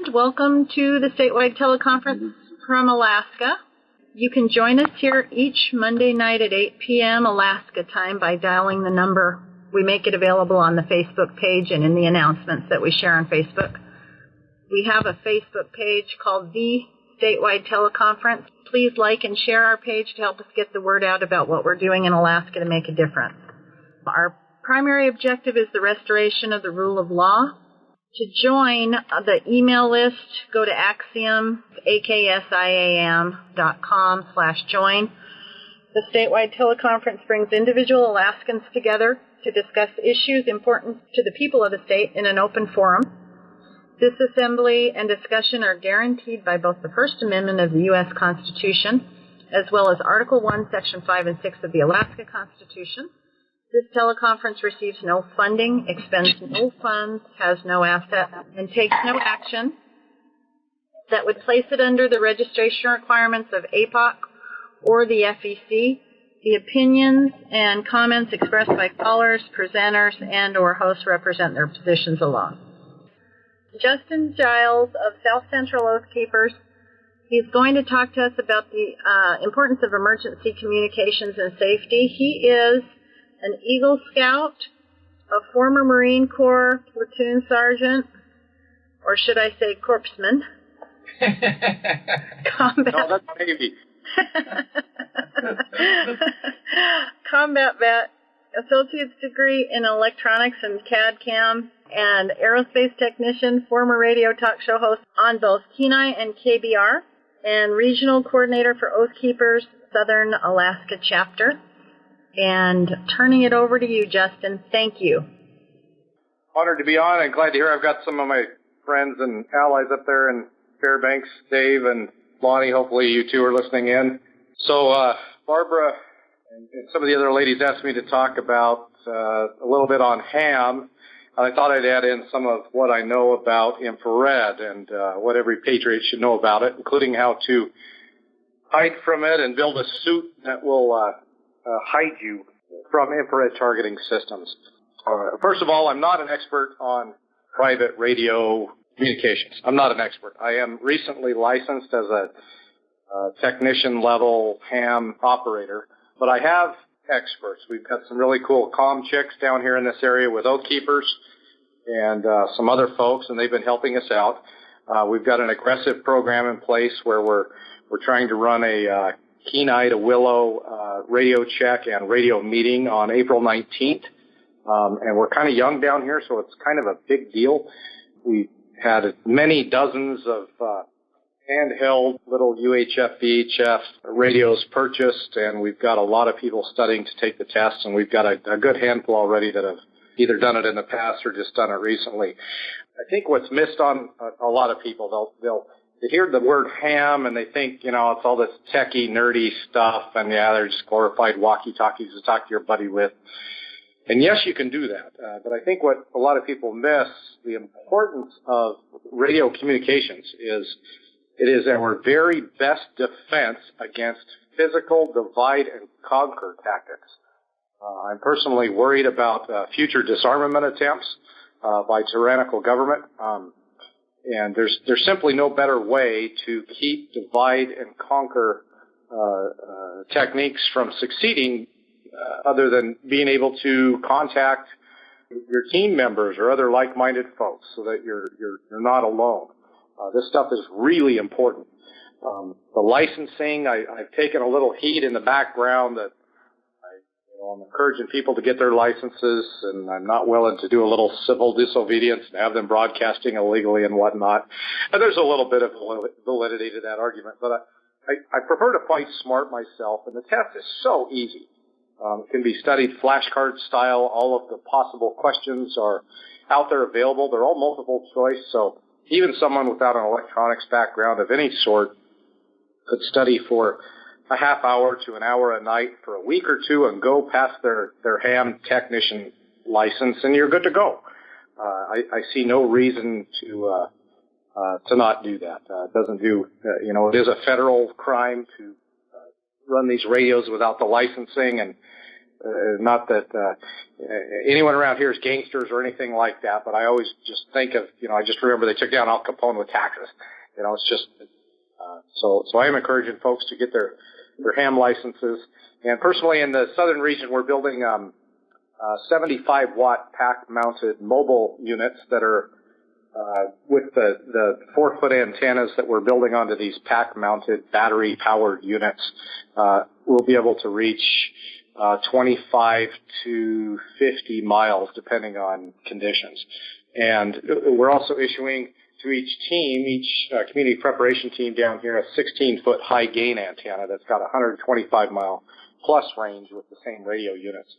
and welcome to the Statewide Teleconference from Alaska. You can join us here each Monday night at 8 p.m. Alaska time by dialing the number. We make it available on the Facebook page and in the announcements that we share on Facebook. We have a Facebook page called The Statewide Teleconference. Please like and share our page to help us get the word out about what we're doing in Alaska to make a difference. Our primary objective is the restoration of the rule of law. To join the email list, go to Axiom, aksiam.com/join. The Statewide Teleconference brings individual Alaskans together to discuss issues important to the people of the state in an open forum. This assembly and discussion are guaranteed by both the First Amendment of the U.S. Constitution as well as Article 1, Section 5 and 6 of the Alaska Constitution. This teleconference receives no funding, expends no funds, has no assets, and takes no action that would place it under the registration requirements of APOC or the FEC. The opinions and comments expressed by callers, presenters, and or hosts represent their positions alone. Justin Giles of South Central Oathkeepers, he's going to talk to us about the importance of emergency communications and safety. He is an Eagle Scout, a former Marine Corps platoon sergeant, or should I say corpsman. No, that's Navy. Combat vet, associate's degree in electronics and CAD/CAM, and aerospace technician, former radio talk show host on both Kenai and KBR, and regional coordinator for Oathkeepers Southern Alaska chapter. And turning it over to you, Justin. Thank you. Honored to be on and glad to hear I've got some of my friends and allies up there in Fairbanks. Dave and Lonnie, hopefully you two are listening in. So Barbara and some of the other ladies asked me to talk about a little bit on ham. And I thought I'd add in some of what I know about infrared and what every patriot should know about it, including how to hide from it and build a suit that will hide you from infrared targeting systems. First of all, I'm not an expert on private radio communications. I'm not an expert. I am recently licensed as a technician-level ham operator, but I have experts. We've got some really cool comm chicks down here in this area with Oathkeepers and some other folks, and they've been helping us out. We've got an aggressive program in place where we're trying to run a Kenai to Willow radio check and radio meeting on April 19th. And we're kind of young down here, so it's kind of a big deal. We had many dozens of handheld little UHF, VHF radios purchased, and we've got a lot of people studying to take the test, and we've got a good handful already that have either done it in the past or just done it recently. I think what's missed on a lot of people, they hear the word ham and they think, it's all this techie, nerdy stuff, and they're just glorified walkie-talkies to talk to your buddy with. And yes, you can do that, but I think what a lot of people miss, the importance of radio communications it is our very best defense against physical divide and conquer tactics. I'm personally worried about future disarmament attempts by tyrannical government. And there's simply no better way to keep divide and conquer techniques from succeeding other than being able to contact your team members or other like-minded folks so that you're not alone. This stuff is really important. The licensing, I've taken a little heat in the background that I'm encouraging people to get their licenses, and I'm not willing to do a little civil disobedience and have them broadcasting illegally and whatnot. And there's a little bit of validity to that argument, but I prefer to fight smart myself, and the test is so easy. It can be studied flashcard style. All of the possible questions are out there available. They're all multiple choice, so even someone without an electronics background of any sort could study for a half hour to an hour a night for a week or two and go past their ham technician license, and you're good to go. I see no reason to not do that. It doesn't do, it is a federal crime to run these radios without the licensing, and Not that anyone around here is gangsters or anything like that, but I always just think of, I just remember they took down Al Capone with taxes. It's just, so I am encouraging folks to get their ham licenses. And personally, in the southern region, we're building 75-watt pack-mounted mobile units that are with the 4-foot antennas that we're building onto these pack-mounted battery-powered units. We'll be able to reach 25 to 50 miles, depending on conditions. And we're also issuing to each team, each community preparation team down here, a 16-foot high-gain antenna that's got 125-mile plus range with the same radio units.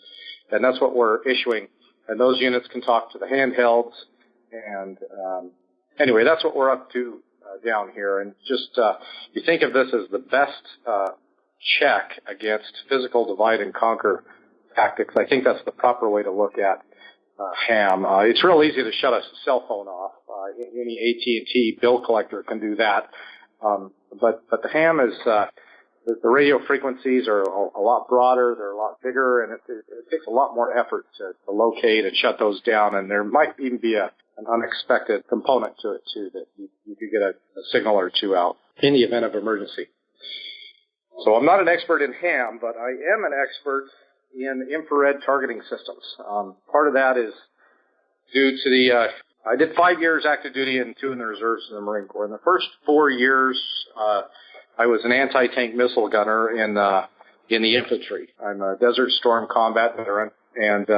And that's what we're issuing. And those units can talk to the handhelds. And anyway, that's what we're up to down here. And just you think of this as the best check against physical divide and conquer tactics. I think that's the proper way to look at ham. It's real easy to shut a cell phone off. Any AT&T bill collector can do that. But the ham is the radio frequencies are a lot broader, they're a lot bigger, and it takes a lot more effort to locate and shut those down. And there might even be an unexpected component to it too, that you could get a signal or two out in the event of emergency. So I'm not an expert in ham, but I am an expert in infrared targeting systems. Part of that is due to I did 5 years active duty and 2 in the reserves in the Marine Corps. In the first 4 years, I was an anti-tank missile gunner in the infantry. I'm a Desert Storm combat veteran, and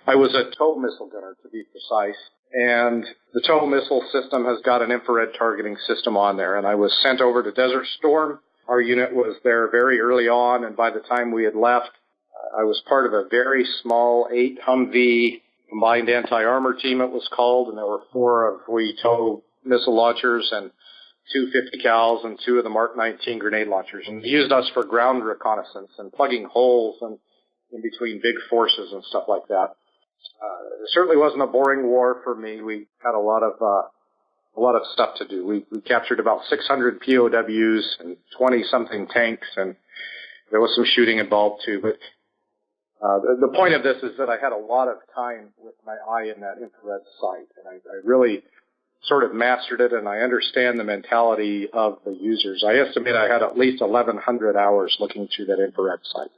I was a TOW missile gunner, to be precise. And the TOW missile system has got an infrared targeting system on there, and I was sent over to Desert Storm. Our unit was there very early on, and by the time we had left, I was part of a very small 8 Humvee combined anti-armor team, it was called, and there were 4 of TOW missile launchers and 2 50 cals and 2 of the Mark 19 grenade launchers. And they used us for ground reconnaissance and plugging holes and in between big forces and stuff like that. It certainly wasn't a boring war for me. We had a lot of stuff to do. We captured about 600 POWs and 20-something tanks, and there was some shooting involved too. But the point of this is that I had a lot of time with my eye in that infrared sight, and I really sort of mastered it, and I understand the mentality of the users. I estimate I had at least 1,100 hours looking through that infrared sight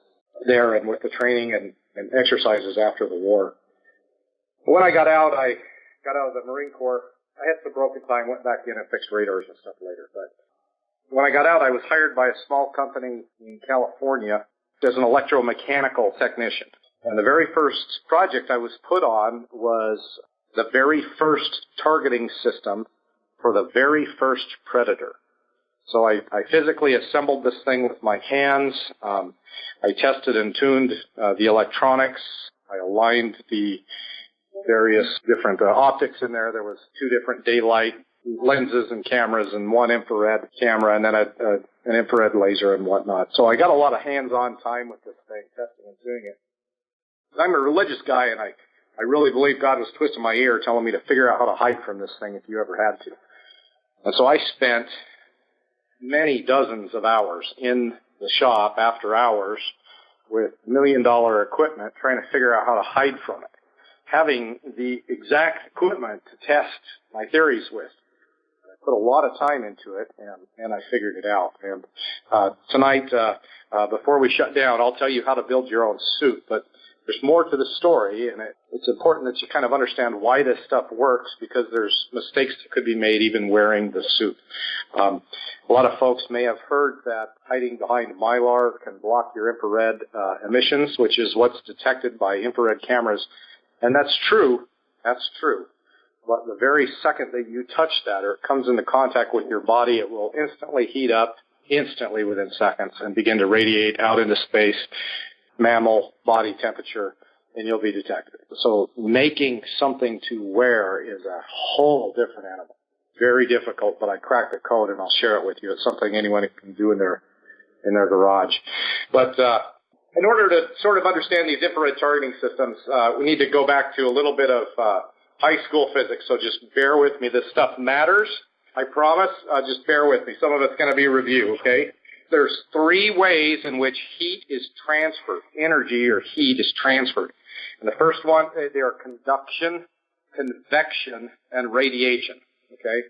there, and with the training and exercises after the war. When I got out of the Marine Corps. I had some broken time, went back in and fixed radars and stuff later. But when I got out, I was hired by a small company in California as an electromechanical technician. And the very first project I was put on was the very first targeting system for the very first Predator. So I physically assembled this thing with my hands. I tested and tuned the electronics. I aligned the various different optics in there. There was 2 different daylight lenses and cameras and 1 infrared camera and then an infrared laser and whatnot. So I got a lot of hands-on time with this thing, testing and doing it. I'm a religious guy, and I really believe God was twisting my ear telling me to figure out how to hide from this thing if you ever had to. And so I spent many dozens of hours in the shop after hours with $1 million equipment trying to figure out how to hide from it, having the exact equipment to test my theories with. I put a lot of time into it, and I figured it out. And tonight, before we shut down, I'll tell you how to build your own suit. But there's more to the story, and it's important that you kind of understand why this stuff works, because there's mistakes that could be made even wearing the suit. A lot of folks may have heard that hiding behind Mylar can block your infrared emissions, which is what's detected by infrared cameras. And that's true. That's true. But the very second that you touch that or it comes into contact with your body, it will instantly heat up, instantly within seconds, and begin to radiate out into space, mammal body temperature, and you'll be detected. So making something to wear is a whole different animal. Very difficult, but I cracked the code and I'll share it with you. It's something anyone can do in their garage. But in order to sort of understand these infrared targeting systems, we need to go back to a little bit of high school physics, so just bear with me. This stuff matters, I promise. Just bear with me. Some of it's going to be review, okay? There's three ways in which heat is transferred, energy or heat is transferred. And the first one, they are conduction, convection, and radiation. Okay?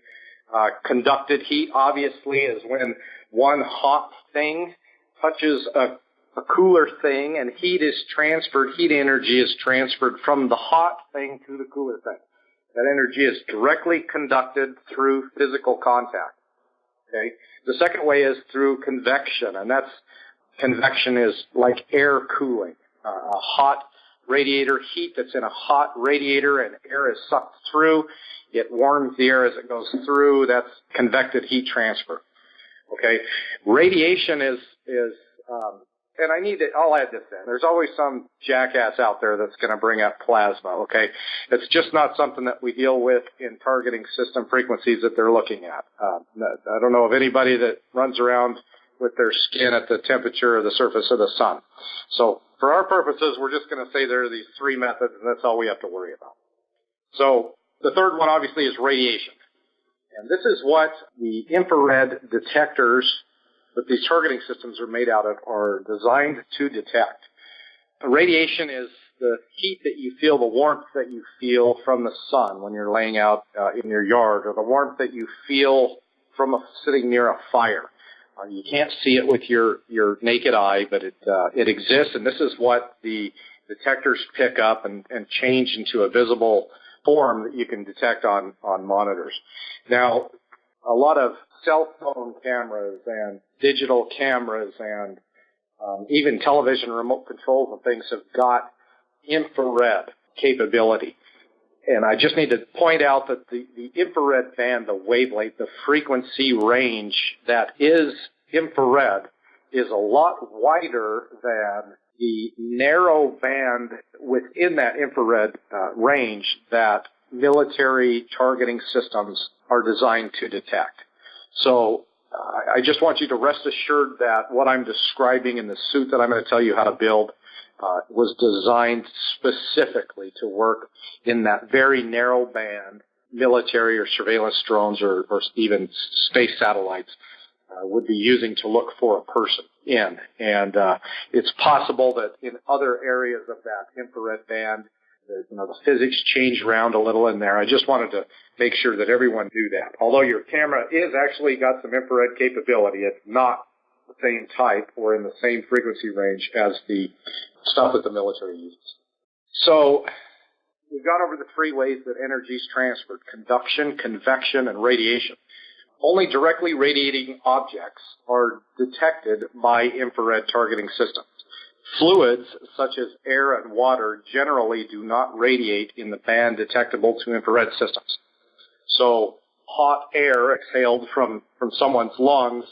Conducted heat, obviously, is when one hot thing touches a cooler thing, and heat is transferred, heat energy is transferred from the hot thing to the cooler thing. That energy is directly conducted through physical contact. Okay? The second way is through convection, and convection is like air cooling. A hot radiator, heat that's in a hot radiator and air is sucked through. It warms the air as it goes through. That's convected heat transfer. Okay? Radiation is and I'll add this in. There's always some jackass out there that's going to bring up plasma, okay? It's just not something that we deal with in targeting system frequencies that they're looking at. I don't know of anybody that runs around with their skin at the temperature of the surface of the sun. So for our purposes, we're just going to say there are these three methods, and that's all we have to worry about. So the third one, obviously, is radiation. And this is what the infrared detectors that these targeting systems are made out of are designed to detect. Radiation is the heat that you feel, the warmth that you feel from the sun when you're laying out in your yard, or the warmth that you feel from sitting near a fire. You can't see it with your naked eye, but it exists, and this is what the detectors pick up and change into a visible form that you can detect on monitors. Now, a lot of cell phone cameras and digital cameras and even television remote controls and things have got infrared capability. And I just need to point out that the infrared band, the wavelength, the frequency range that is infrared is a lot wider than the narrow band within that infrared range that military targeting systems are designed to detect. So I just want you to rest assured that what I'm describing in the suit that I'm going to tell you how to build was designed specifically to work in that very narrow band military or surveillance drones or even space satellites would be using to look for a person in. And it's possible that in other areas of that infrared band, the physics change around a little in there. I just wanted to make sure that everyone knew that. Although your camera is actually got some infrared capability, it's not the same type or in the same frequency range as the stuff that the military uses. So we've gone over the three ways that energy is transferred: conduction, convection, and radiation. Only directly radiating objects are detected by infrared targeting systems. Fluids, such as air and water, generally do not radiate in the band detectable to infrared systems. So hot air exhaled from someone's lungs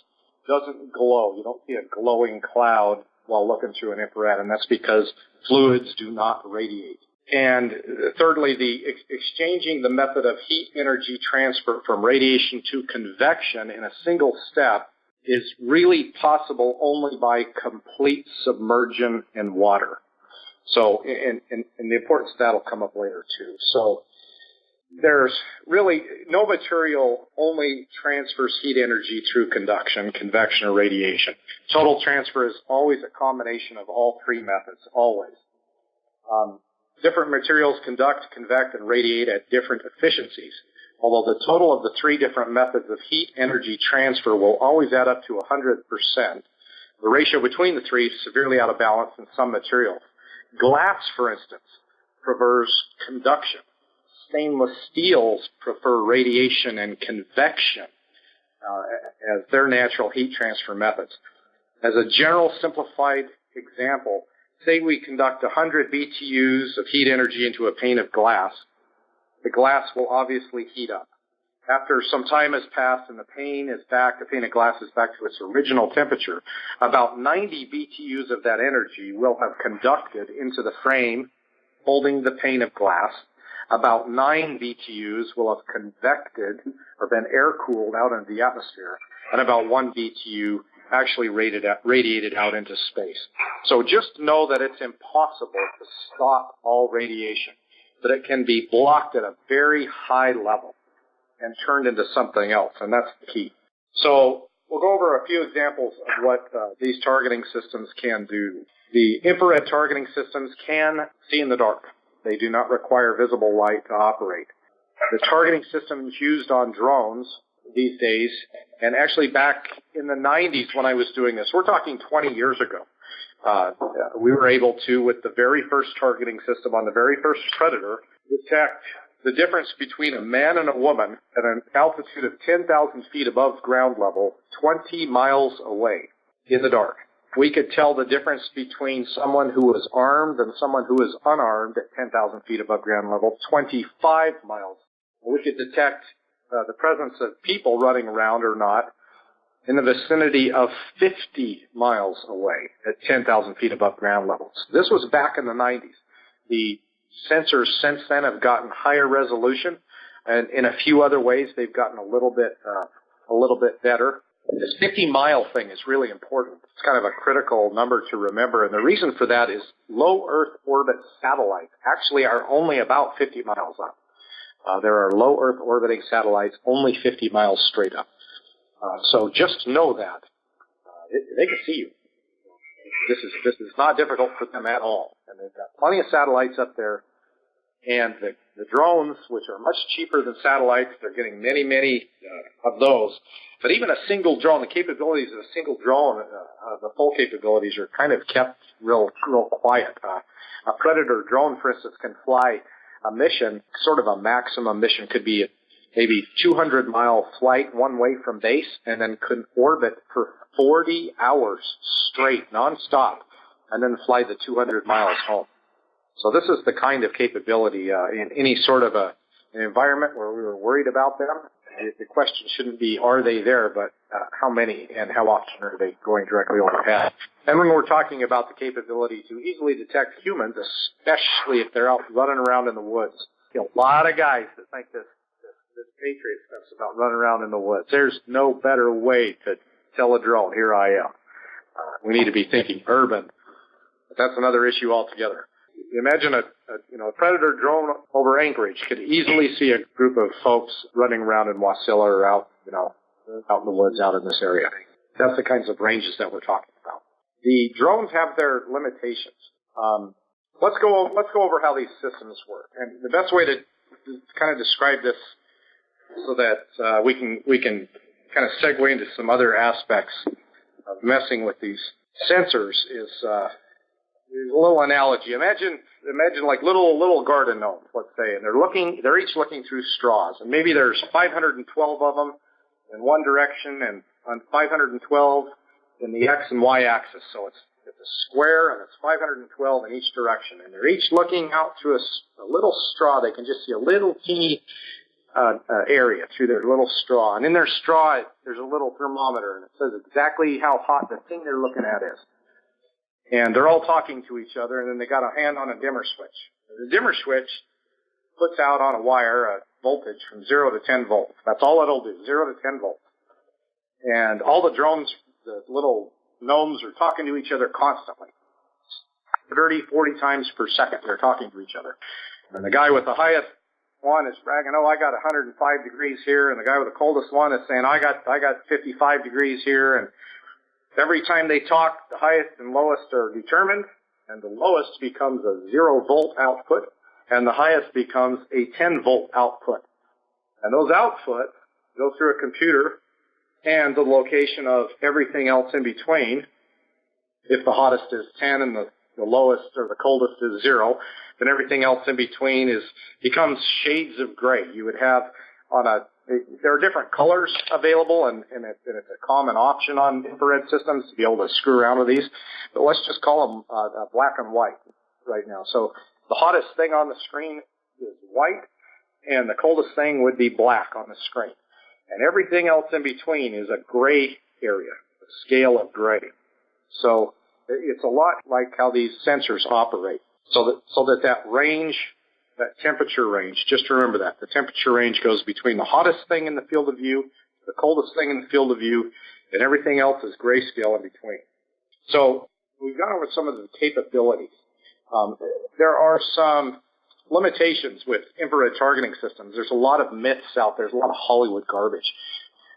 doesn't glow. You don't see a glowing cloud while looking through an infrared, and that's because fluids do not radiate. And thirdly, the exchanging the method of heat energy transfer from radiation to convection in a single step is really possible only by complete submersion in water. So, and the importance of that will come up later too. So there's really no material only transfers heat energy through conduction, convection, or radiation. Total transfer is always a combination of all three methods, always. Different materials conduct, convect, and radiate at different efficiencies. Although the total of the three different methods of heat energy transfer will always add up to 100%, the ratio between the three is severely out of balance in some materials. Glass, for instance, prefers conduction. Stainless steels prefer radiation and convection as their natural heat transfer methods. As a general simplified example, say we conduct 100 BTUs of heat energy into a pane of glass. The glass will obviously heat up. After some time has passed and the pane of glass is back to its original temperature, about 90 BTUs of that energy will have conducted into the frame holding the pane of glass. About 9 BTUs will have convected or been air-cooled out into the atmosphere, and about 1 BTU actually radiated out into space. So just know that it's impossible to stop all radiation, that it can be blocked at a very high level and turned into something else, and that's the key. So we'll go over a few examples of what these targeting systems can do. The infrared targeting systems can see in the dark. They do not require visible light to operate. The targeting systems used on drones these days, and actually back in the 90s when I was doing this, we're talking 20 years ago, we were able to, with the very first targeting system on the very first Predator, detect the difference between a man and a woman at an altitude of 10,000 feet above ground level, 20 miles away in the dark. We could tell the difference between someone who was armed and someone who was unarmed at 10,000 feet above ground level, 25 miles. We could detect the presence of people running around or not in the vicinity of 50 miles away at 10,000 feet above ground levels. This was back in the 90s. The sensors since then have gotten higher resolution, and in a few other ways they've gotten a little bit better. This 50-mile thing is really important. It's kind of a critical number to remember, and the reason for that is low Earth orbit satellites actually are only about 50 miles up. There are low Earth orbiting satellites only 50 miles straight up. So just know that. They can see you. This is not difficult for them at all. And they've got plenty of satellites up there. And the drones, which are much cheaper than satellites, they're getting many of those. But even a single drone, the capabilities of a single drone, the full capabilities are kind of kept real quiet. A Predator drone, for instance, can fly a mission, sort of a maximum mission, could be maybe 200-mile flight one way from base, and then could orbit for 40 hours straight, nonstop, and then fly the 200 miles home. So this is the kind of capability in any sort of an environment where we were worried about them. The question shouldn't be, are they there, but how many and how often are they going directly overhead? And when we're talking about the capability to easily detect humans, especially if they're out running around in the woods, a lot of guys that think this Patriot stuff's about running around in the woods. There's no better way to tell a drone, here I am. We need to be thinking urban. But that's another issue altogether. Imagine a Predator drone over Anchorage could easily see a group of folks running around in Wasilla or out in the woods out in this area. That's the kinds of ranges that we're talking about. The drones have their limitations. Let's go over how these systems work. And the best way to kind of describe this so that we can kind of segue into some other aspects of messing with these sensors is a little analogy. Imagine like little garden gnomes, let's say, and they're each looking through straws, and maybe there's 512 of them in one direction and on 512 in the X and Y axis. So it's a square and it's 512 in each direction, and they're each looking out through a little straw. They can just see a little teeny area through their little straw, and in their straw there's a little thermometer, and it says exactly how hot the thing they're looking at is. And they're all talking to each other, and then they got a hand on a dimmer switch. The dimmer switch puts out on a wire a voltage from 0 to 10 volts. That's all it'll do, 0 to 10 volts. And all the drones, the little gnomes, are talking to each other constantly. 30, 40 times per second they're talking to each other. And the guy with the highest one is bragging, oh, I got 105 degrees here, and the guy with the coldest one is saying, I got 55 degrees here, and every time they talk, the highest and lowest are determined, and the lowest becomes a 0-volt output, and the highest becomes a 10-volt output. And those outputs go through a computer and the location of everything else in between. If the hottest is 10 and the lowest or the coldest is 0, then everything else in between becomes shades of gray. You would have there are different colors available, and it's a common option on infrared systems to be able to screw around with these. But let's just call them black and white right now. So the hottest thing on the screen is white, and the coldest thing would be black on the screen. And everything else in between is a gray area, a scale of gray. So it's a lot like how these sensors operate. So that range, that temperature range, just remember that. The temperature range goes between the hottest thing in the field of view, the coldest thing in the field of view, and everything else is grayscale in between. So we've gone over some of the capabilities. There are some limitations with infrared targeting systems. There's a lot of myths out there. There's a lot of Hollywood garbage.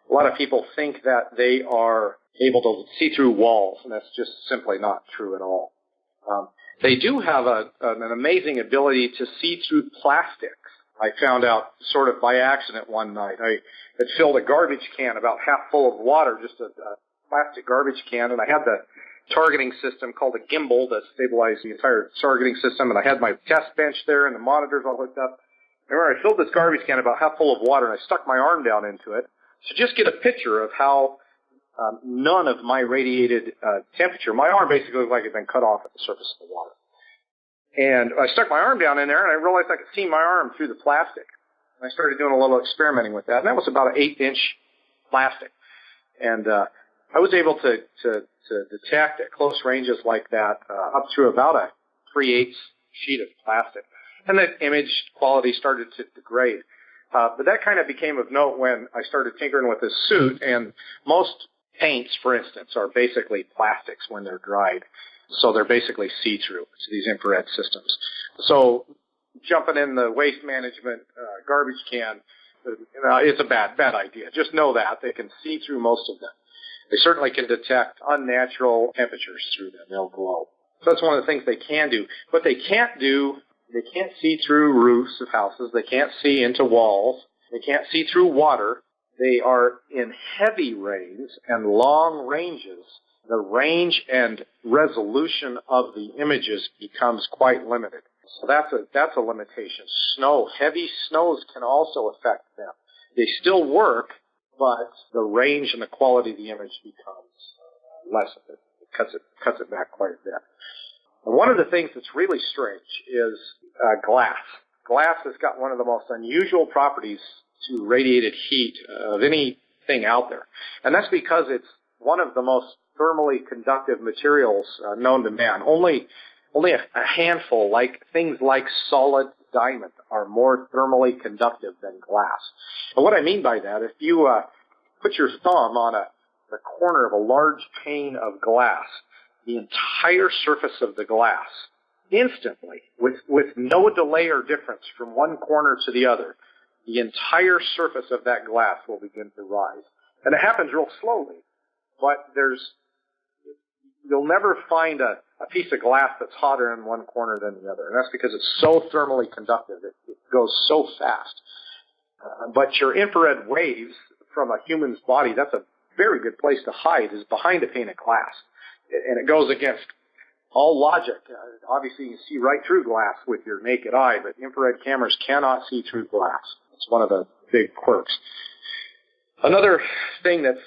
A lot of people think that they are able to see through walls, and that's just simply not true at all. They do have an amazing ability to see through plastics. I found out sort of by accident one night. I had filled a garbage can about half full of water, just a plastic garbage can, and I had the targeting system called a gimbal to stabilize the entire targeting system, and I had my test bench there and the monitors all hooked up. I remember I filled this garbage can about half full of water, and I stuck my arm down into it to just get a picture of how none of my radiated temperature, my arm basically looked like it had been cut off at the surface of the water. And I stuck my arm down in there, and I realized I could see my arm through the plastic. And I started doing a little experimenting with that, and that was about an 8-inch plastic. And I was able to detect at close ranges like that up through about a 3/8 sheet of plastic. And the image quality started to degrade. But that kind of became of note when I started tinkering with this suit, and most paints, for instance, are basically plastics when they're dried. So they're basically see-through to these infrared systems. So jumping in the waste management garbage can, it's a bad idea. Just know that. They can see through most of them. They certainly can detect unnatural temperatures through them. They'll glow. So that's one of the things they can do. What they can't do, they can't see through roofs of houses. They can't see into walls. They can't see through water. They are in heavy rains and long ranges. The range and resolution of the images becomes quite limited. So that's a limitation. Snow, heavy snows can also affect them. They still work, but the range and the quality of the image becomes less of it. It cuts it back quite a bit. And one of the things that's really strange is glass. Glass has got one of the most unusual properties to radiated heat of anything out there. And that's because it's one of the most thermally conductive materials known to man. Only a handful, like things like solid diamond, are more thermally conductive than glass. And what I mean by that, if you put your thumb on the corner of a large pane of glass, the entire surface of the glass, instantly, with no delay or difference from one corner to the other, the entire surface of that glass will begin to rise. And it happens real slowly, but you'll never find a piece of glass that's hotter in one corner than the other. And that's because it's so thermally conductive. It goes so fast. But your infrared waves from a human's body, that's a very good place to hide, is behind a pane of glass. And it goes against all logic. Obviously, you can see right through glass with your naked eye, but infrared cameras cannot see through glass. It's one of the big quirks. Another thing that's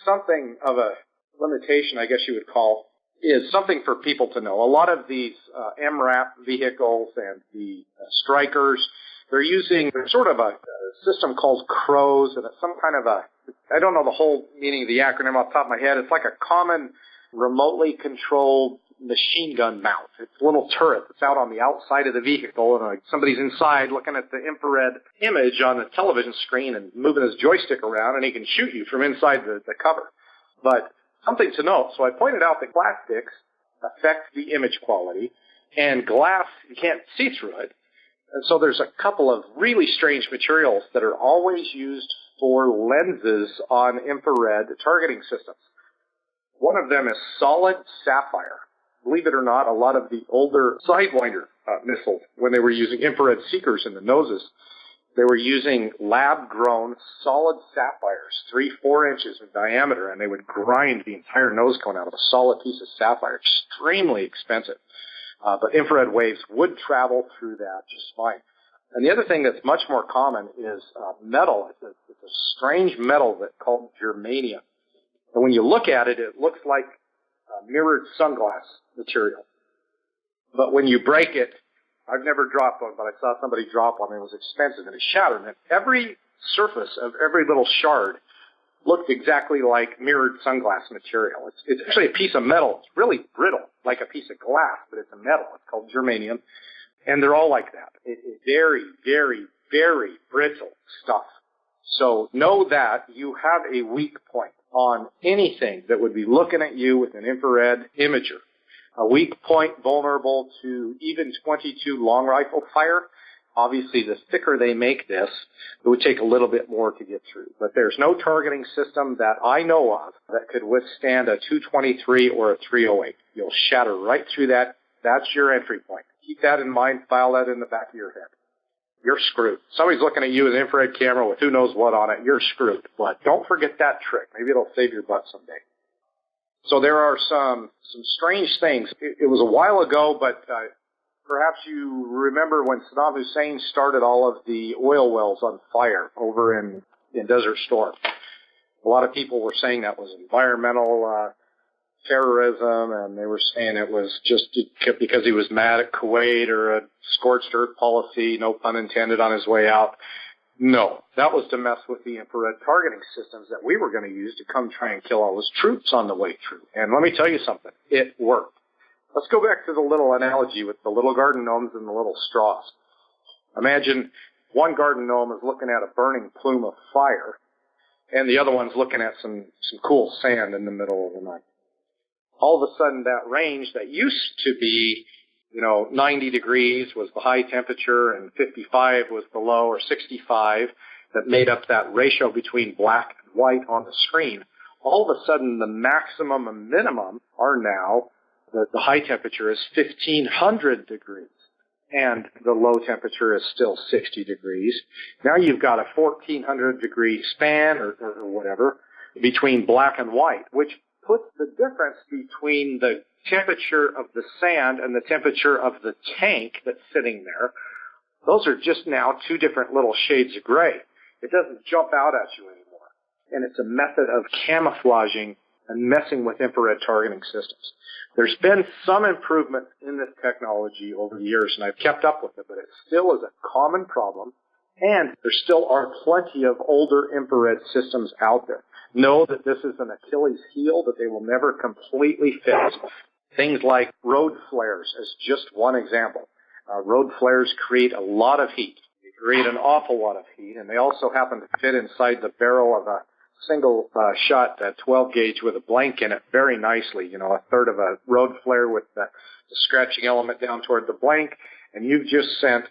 something of a limitation, I guess you would call, is something for people to know. A lot of these MRAP vehicles and the strikers, they're using sort of a system called CROWS, and it's some kind of I don't know the whole meaning of the acronym off the top of my head. It's like a common remotely controlled machine gun mount. It's a little turret that's out on the outside of the vehicle, and somebody's inside looking at the infrared image on the television screen and moving his joystick around, and he can shoot you from inside the cover. But something to note, so I pointed out that plastics affect the image quality, and glass, you can't see through it. And so there's a couple of really strange materials that are always used for lenses on infrared targeting systems. One of them is solid sapphire. Believe it or not, a lot of the older Sidewinder missiles, when they were using infrared seekers in the noses, they were using lab-grown solid sapphires, 3-4 inches in diameter, and they would grind the entire nose cone out of a solid piece of sapphire. Extremely expensive. But infrared waves would travel through that just fine. And the other thing that's much more common is metal. It's a strange metal that's called germanium. And when you look at it, it looks like mirrored sunglass material. But when you break it, I've never dropped one, but I saw somebody drop one, and it was expensive, and it shattered. And every surface of every little shard looked exactly like mirrored sunglass material. It's actually a piece of metal. It's really brittle, like a piece of glass, but it's a metal. It's called germanium, and they're all like that. It's very, very, very brittle stuff. So know that you have a weak point on anything that would be looking at you with an infrared imager. A weak point vulnerable to even .22 long rifle fire Obviously, the thicker they make this, it would take a little bit more to get through. But there's no targeting system that I know of that could withstand a 223 or a 308. You'll shatter right through that. That's your entry point. Keep that in mind. File that in the back of your head. You're screwed. Somebody's looking at you with an infrared camera with who knows what on it. You're screwed. But don't forget that trick. Maybe it'll save your butt someday. So there are some strange things. It was a while ago, but perhaps you remember when Saddam Hussein started all of the oil wells on fire over in Desert Storm. A lot of people were saying that was environmental terrorism, and they were saying it was just because he was mad at Kuwait or a scorched earth policy, no pun intended, on his way out. No, that was to mess with the infrared targeting systems that we were going to use to come try and kill all those troops on the way through. And let me tell you something, it worked. Let's go back to the little analogy with the little garden gnomes and the little straws. Imagine one garden gnome is looking at a burning plume of fire, and the other one's looking at some cool sand in the middle of the night. All of a sudden, that range that used to be, 90 degrees was the high temperature and 55 was the low, or 65, that made up that ratio between black and white on the screen. All of a sudden, the maximum and minimum are now, the high temperature is 1,500 degrees, and the low temperature is still 60 degrees. Now you've got a 1,400 degree span, or whatever, between black and white, which puts the difference between the temperature of the sand and the temperature of the tank that's sitting there. Those are just now two different little shades of gray. It doesn't jump out at you anymore. And it's a method of camouflaging and messing with infrared targeting systems. There's been some improvement in this technology over the years, and I've kept up with it, but it still is a common problem, and there still are plenty of older infrared systems out there. Know that this is an Achilles heel that they will never completely fix. Things like road flares is just one example. Road flares create a lot of heat. They create an awful lot of heat, and they also happen to fit inside the barrel of a single shot 12 gauge with a blank in it very nicely. A third of a road flare with the scratching element down toward the blank, and you've just sent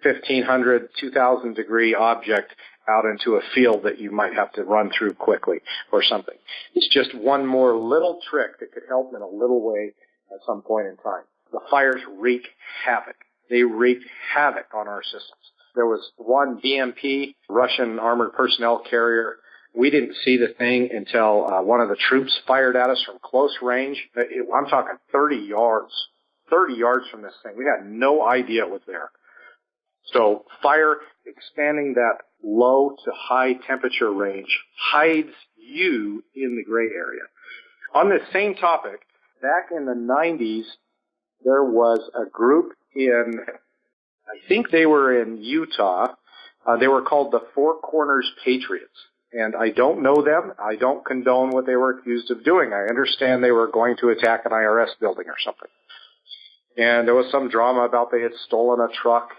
1,500, 2,000 degree object out into a field that you might have to run through quickly or something. It's just one more little trick that could help in a little way at some point in time. The fires wreak havoc. They wreak havoc on our systems. There was one BMP, Russian armored personnel carrier. We didn't see the thing until one of the troops fired at us from close range. I'm talking 30 yards from this thing. We had no idea it was there. So fire, expanding that low to high temperature range, hides you in the gray area. On this same topic, back in the 90s, there was a group I think they were in Utah. They were called the Four Corners Patriots. And I don't know them. I don't condone what they were accused of doing. I understand they were going to attack an IRS building or something. And there was some drama about they had stolen a truck,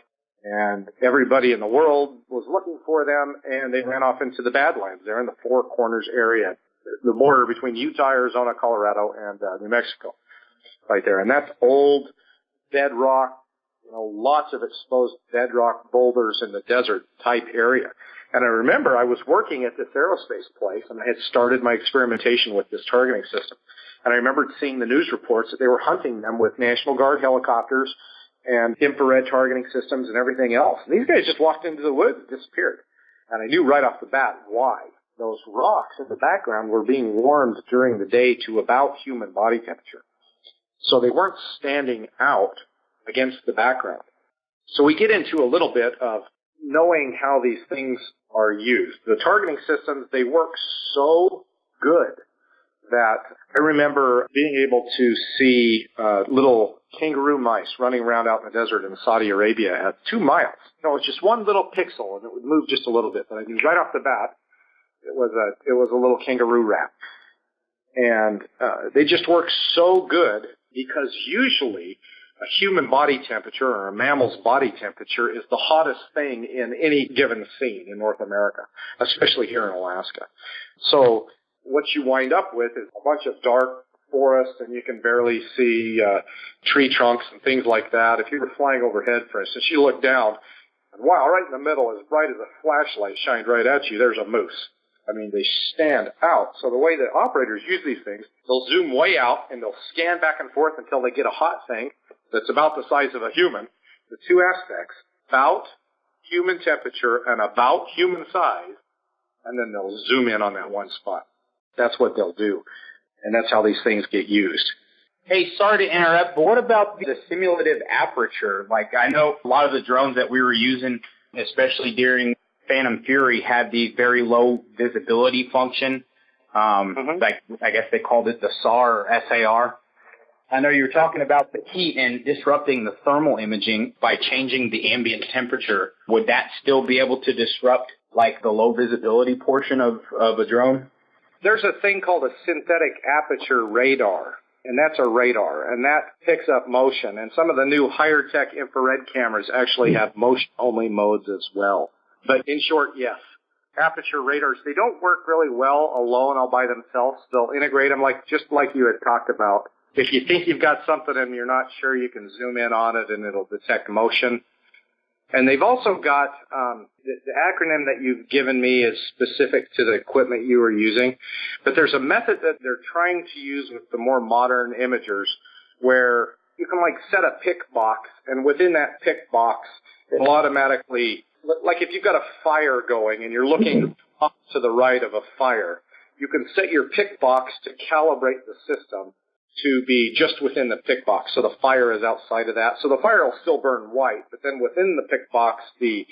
and everybody in the world was looking for them, and they ran off into the Badlands. They're in the Four Corners area, the border between Utah, Arizona, Colorado, and New Mexico, right there. And that's old bedrock, lots of exposed bedrock boulders in the desert type area. And I remember I was working at this aerospace place, and I had started my experimentation with this targeting system. And I remembered seeing the news reports that they were hunting them with National Guard helicopters and infrared targeting systems and everything else. And these guys just walked into the woods and disappeared. And I knew right off the bat why. Those rocks in the background were being warmed during the day to about human body temperature. So they weren't standing out against the background. So we get into a little bit of knowing how these things are used. The targeting systems, they work so good that I remember being able to see little kangaroo mice running around out in the desert in Saudi Arabia at 2 miles. It's just one little pixel, and it would move just a little bit. But I knew right off the bat it was a little kangaroo rat. And they just work so good because usually a human body temperature or a mammal's body temperature is the hottest thing in any given scene in North America, especially here in Alaska. So what you wind up with is a bunch of dark forest, and you can barely see tree trunks and things like that. If you were flying overhead, for instance, you look down, And wow, right in the middle, as bright as a flashlight shined right at you, there's a moose. I mean, they stand out. So the way that operators use these things, they'll zoom way out and they'll scan back and forth until they get a hot thing that's about the size of a human. The two aspects, about human temperature and about human size, and then they'll zoom in on that one spot. That's what they'll do. And that's how these things get used. Hey, sorry to interrupt, but what about the simulative aperture? Like, I know a lot of the drones that we were using, especially during Phantom Fury, had the very low visibility function. Like, I guess they called it the SAR or SAR. I know you were talking about the heat and disrupting the thermal imaging by changing the ambient temperature. Would that still be able to disrupt, like, the low visibility portion of a drone? There's a thing called a synthetic aperture radar, and that's a radar, and that picks up motion. And some of the new higher-tech infrared cameras actually have motion-only modes as well. But in short, yes. Aperture radars, they don't work really well alone all by themselves. They'll integrate them just like you had talked about. If you think you've got something and you're not sure, you can zoom in on it and it'll detect motion. And they've also got, the acronym that you've given me is specific to the equipment you were using, but there's a method that they're trying to use with the more modern imagers where you can set a pick box, and within that pick box, it'll automatically, like if you've got a fire going and you're looking up to the right of a fire, you can set your pick box to calibrate the system to be just within the pick box. So the fire is outside of that. So the fire will still burn white, but then within the pick box, the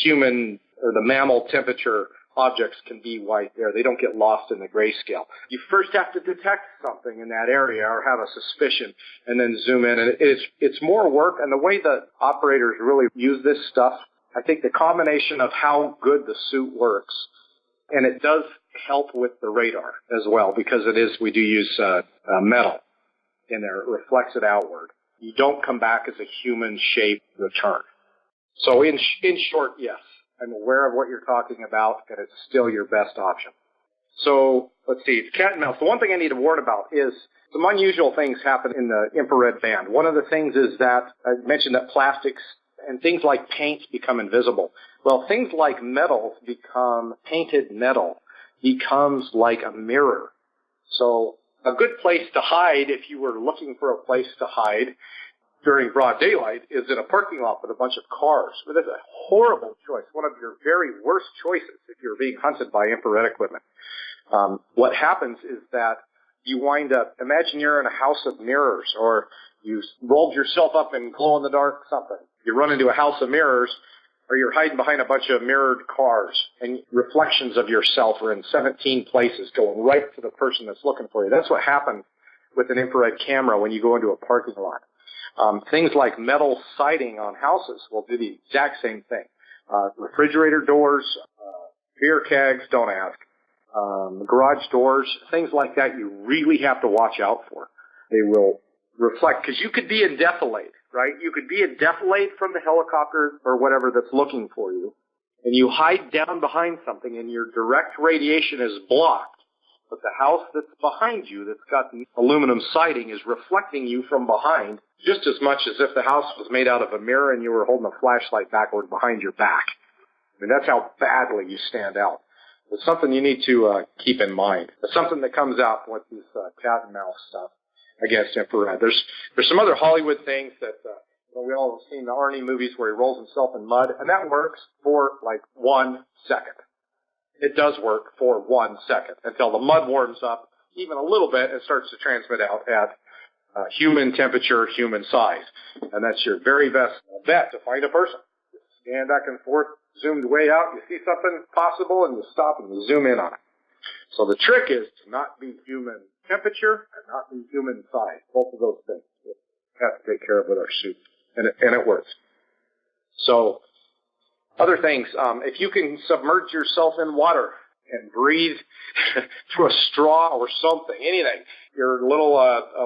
human or the mammal temperature objects can be white there. They don't get lost in the grayscale. You first have to detect something in that area or have a suspicion and then zoom in. And it's more work. And the way that operators really use this stuff, I think the combination of how good the suit works, and it does help with the radar as well, because we do use metal in there. It reflects it outward. You don't come back as a human-shaped return. So in short, yes, I'm aware of what you're talking about, and it's still your best option. So let's see, cat and mouse. The one thing I need to warn about is some unusual things happen in the infrared band. One of the things is that I mentioned that plastics and things like paint become invisible. Well, things like metals become painted metal. Becomes like a mirror. So a good place to hide, if you were looking for a place to hide during broad daylight, is in a parking lot with a bunch of cars. But that's a horrible choice, one of your very worst choices if you're being hunted by infrared equipment. What happens is that you wind up, imagine you're in a house of mirrors, or you rolled yourself up in glow-in-the-dark something. You run into a house of mirrors, or you're hiding behind a bunch of mirrored cars, and reflections of yourself are in 17 places going right to the person that's looking for you. That's what happens with an infrared camera when you go into a parking lot. Things like metal siding on houses will do the exact same thing. Refrigerator doors, beer kegs, don't ask. Garage doors, things like that you really have to watch out for. They will reflect, because you could be in defilade. Right? You could be a defilade from the helicopter or whatever that's looking for you, and you hide down behind something and your direct radiation is blocked, but the house that's behind you that's got aluminum siding is reflecting you from behind just as much as if the house was made out of a mirror and you were holding a flashlight backward behind your back. I mean, that's how badly you stand out. It's something you need to keep in mind. It's something that comes out with this cat and mouse stuff against infrared. There's some other Hollywood things that we all have seen the Arnie movies where he rolls himself in mud, and that works for 1 second. It does work for 1 second until the mud warms up even a little bit and starts to transmit out at human temperature, human size. And that's your very best bet to find a person. You stand back and forth, zoomed way out, you see something possible, and you stop and you zoom in on it. So the trick is to not be human temperature and not be human size. Both of those things we have to take care of with our suit, and it works. So other things, if you can submerge yourself in water and breathe through a straw or something, anything, your little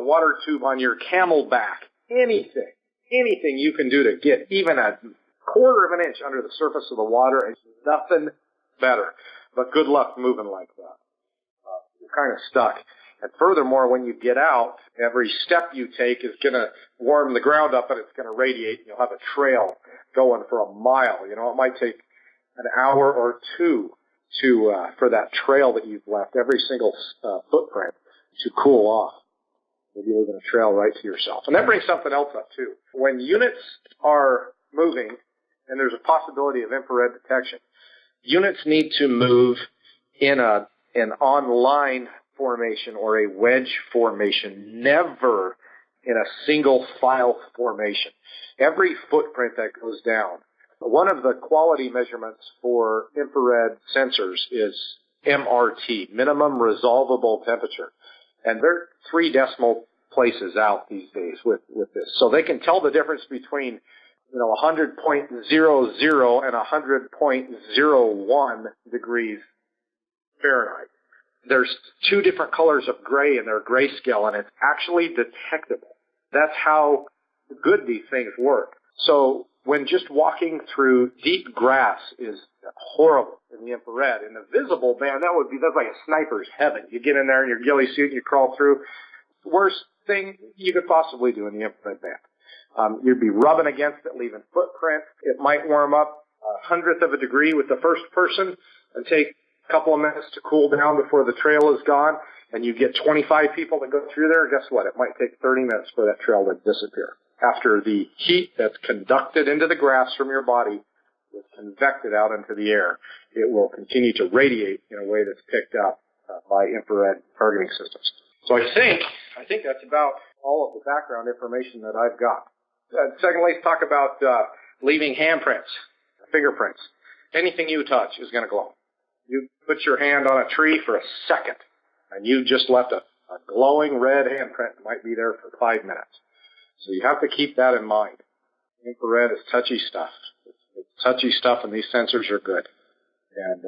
water tube on your camelback, anything you can do to get even a quarter of an inch under the surface of the water, and nothing better. But good luck moving like that. You're kind of stuck. And furthermore, when you get out, every step you take is going to warm the ground up and it's going to radiate. And you'll have a trail going for a mile. You know, it might take an hour or two for that trail that you've left, every single footprint, to cool off. Maybe leaving a trail right to yourself. And that brings something else up, too. When units are moving, and there's a possibility of infrared detection, units need to move in an on-line formation or a wedge formation, never in a single file formation. Every footprint that goes down. One of the quality measurements for infrared sensors is MRT, minimum resolvable temperature. And they're 3 decimal places out these days with this. So they can tell the difference between, 100.00 and 100.01 degrees Fahrenheit. There's 2 different colors of gray in their grayscale, and it's actually detectable. That's how good these things work. So when just walking through deep grass is horrible in the infrared, in the visible band, that's like a sniper's heaven. You get in there in your ghillie suit and you crawl through. Worst thing you could possibly do in the infrared band. You'd be rubbing against it, leaving footprints. It might warm up 1/100th of a degree with the first person and take a couple of minutes to cool down before the trail is gone, and you get 25 people that go through there. Guess what? It might take 30 minutes for that trail to disappear. After the heat that's conducted into the grass from your body is convected out into the air, it will continue to radiate in a way that's picked up by infrared targeting systems. So I think that's about all of the background information that I've got. Secondly, let's talk about leaving handprints, fingerprints. Anything you touch is going to glow. You put your hand on a tree for a second, and you just left a glowing red handprint that might be there for 5 minutes. So you have to keep that in mind. Infrared is touchy stuff. It's touchy stuff, and these sensors are good. And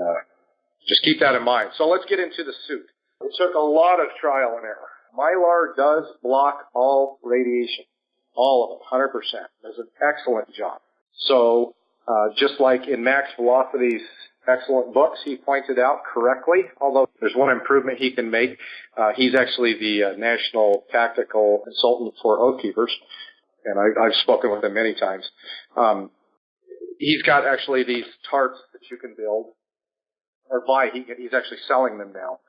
just keep that in mind. So let's get into the suit. It took a lot of trial and error. Mylar does block all radiation, all of it, 100%. Does an excellent job. So just like in Max Velocity's excellent books, he pointed out correctly, although there's one improvement he can make. He's actually the national tactical consultant for Oathkeepers, and I've spoken with him many times. He's got actually these tarps that you can build, or buy. He's actually selling them now,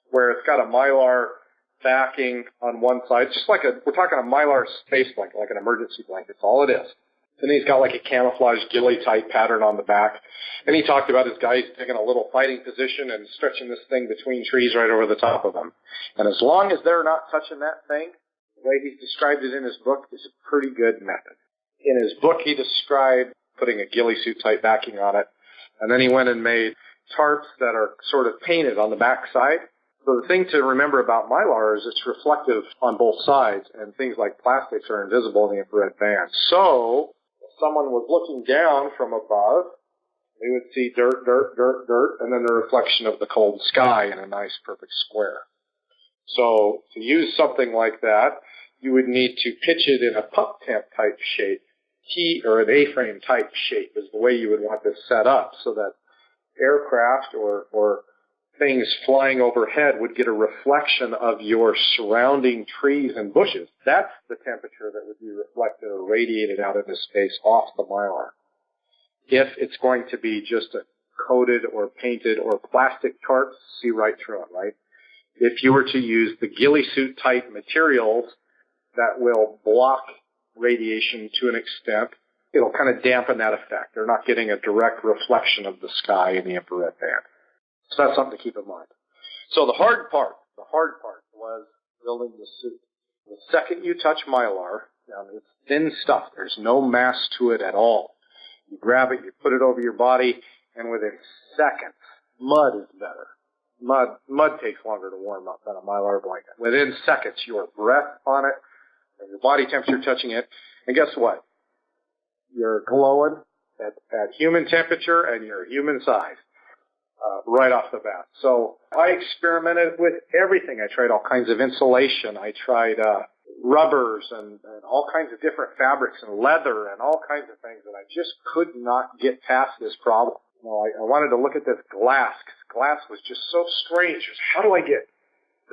where it's got a Mylar backing on one side, just like we're talking a Mylar space blanket, like an emergency blanket. That's all it is. Then he's got like a camouflage ghillie-type pattern on the back. And he talked about his guys taking a little fighting position and stretching this thing between trees right over the top of them. And as long as they're not touching that thing, the way he's described it in his book is a pretty good method. In his book, he described putting a ghillie suit-type backing on it. And then he went and made tarps that are sort of painted on the back side. So the thing to remember about Mylar is it's reflective on both sides, and things like plastics are invisible in the infrared band. So someone was looking down from above, they would see dirt, dirt, dirt, dirt, and then the reflection of the cold sky in a nice, perfect square. So to use something like that, you would need to pitch it in a pup tent type shape, or an A-frame type shape is the way you would want this set up, so that aircraft or things flying overhead would get a reflection of your surrounding trees and bushes. That's the temperature that would be reflected or radiated out into space off the Mylar. If it's going to be just a coated or painted or plastic tarp, see right through it, right? If you were to use the ghillie suit type materials that will block radiation to an extent, it'll kind of dampen that effect. They're not getting a direct reflection of the sky in the infrared band. So that's something to keep in mind. So the hard part was building the suit. The second you touch Mylar, it's thin stuff. There's no mass to it at all. You grab it, you put it over your body, and within seconds, mud is better. Mud takes longer to warm up than a Mylar blanket. Within seconds, your breath on it and your body temperature touching it. And guess what? You're glowing at human temperature and you're human size. Right off the bat. So I experimented with everything. I tried all kinds of insulation. I tried rubbers and all kinds of different fabrics and leather and all kinds of things, and I just could not get past this problem. I wanted to look at this glass, because glass was just so strange. How do I get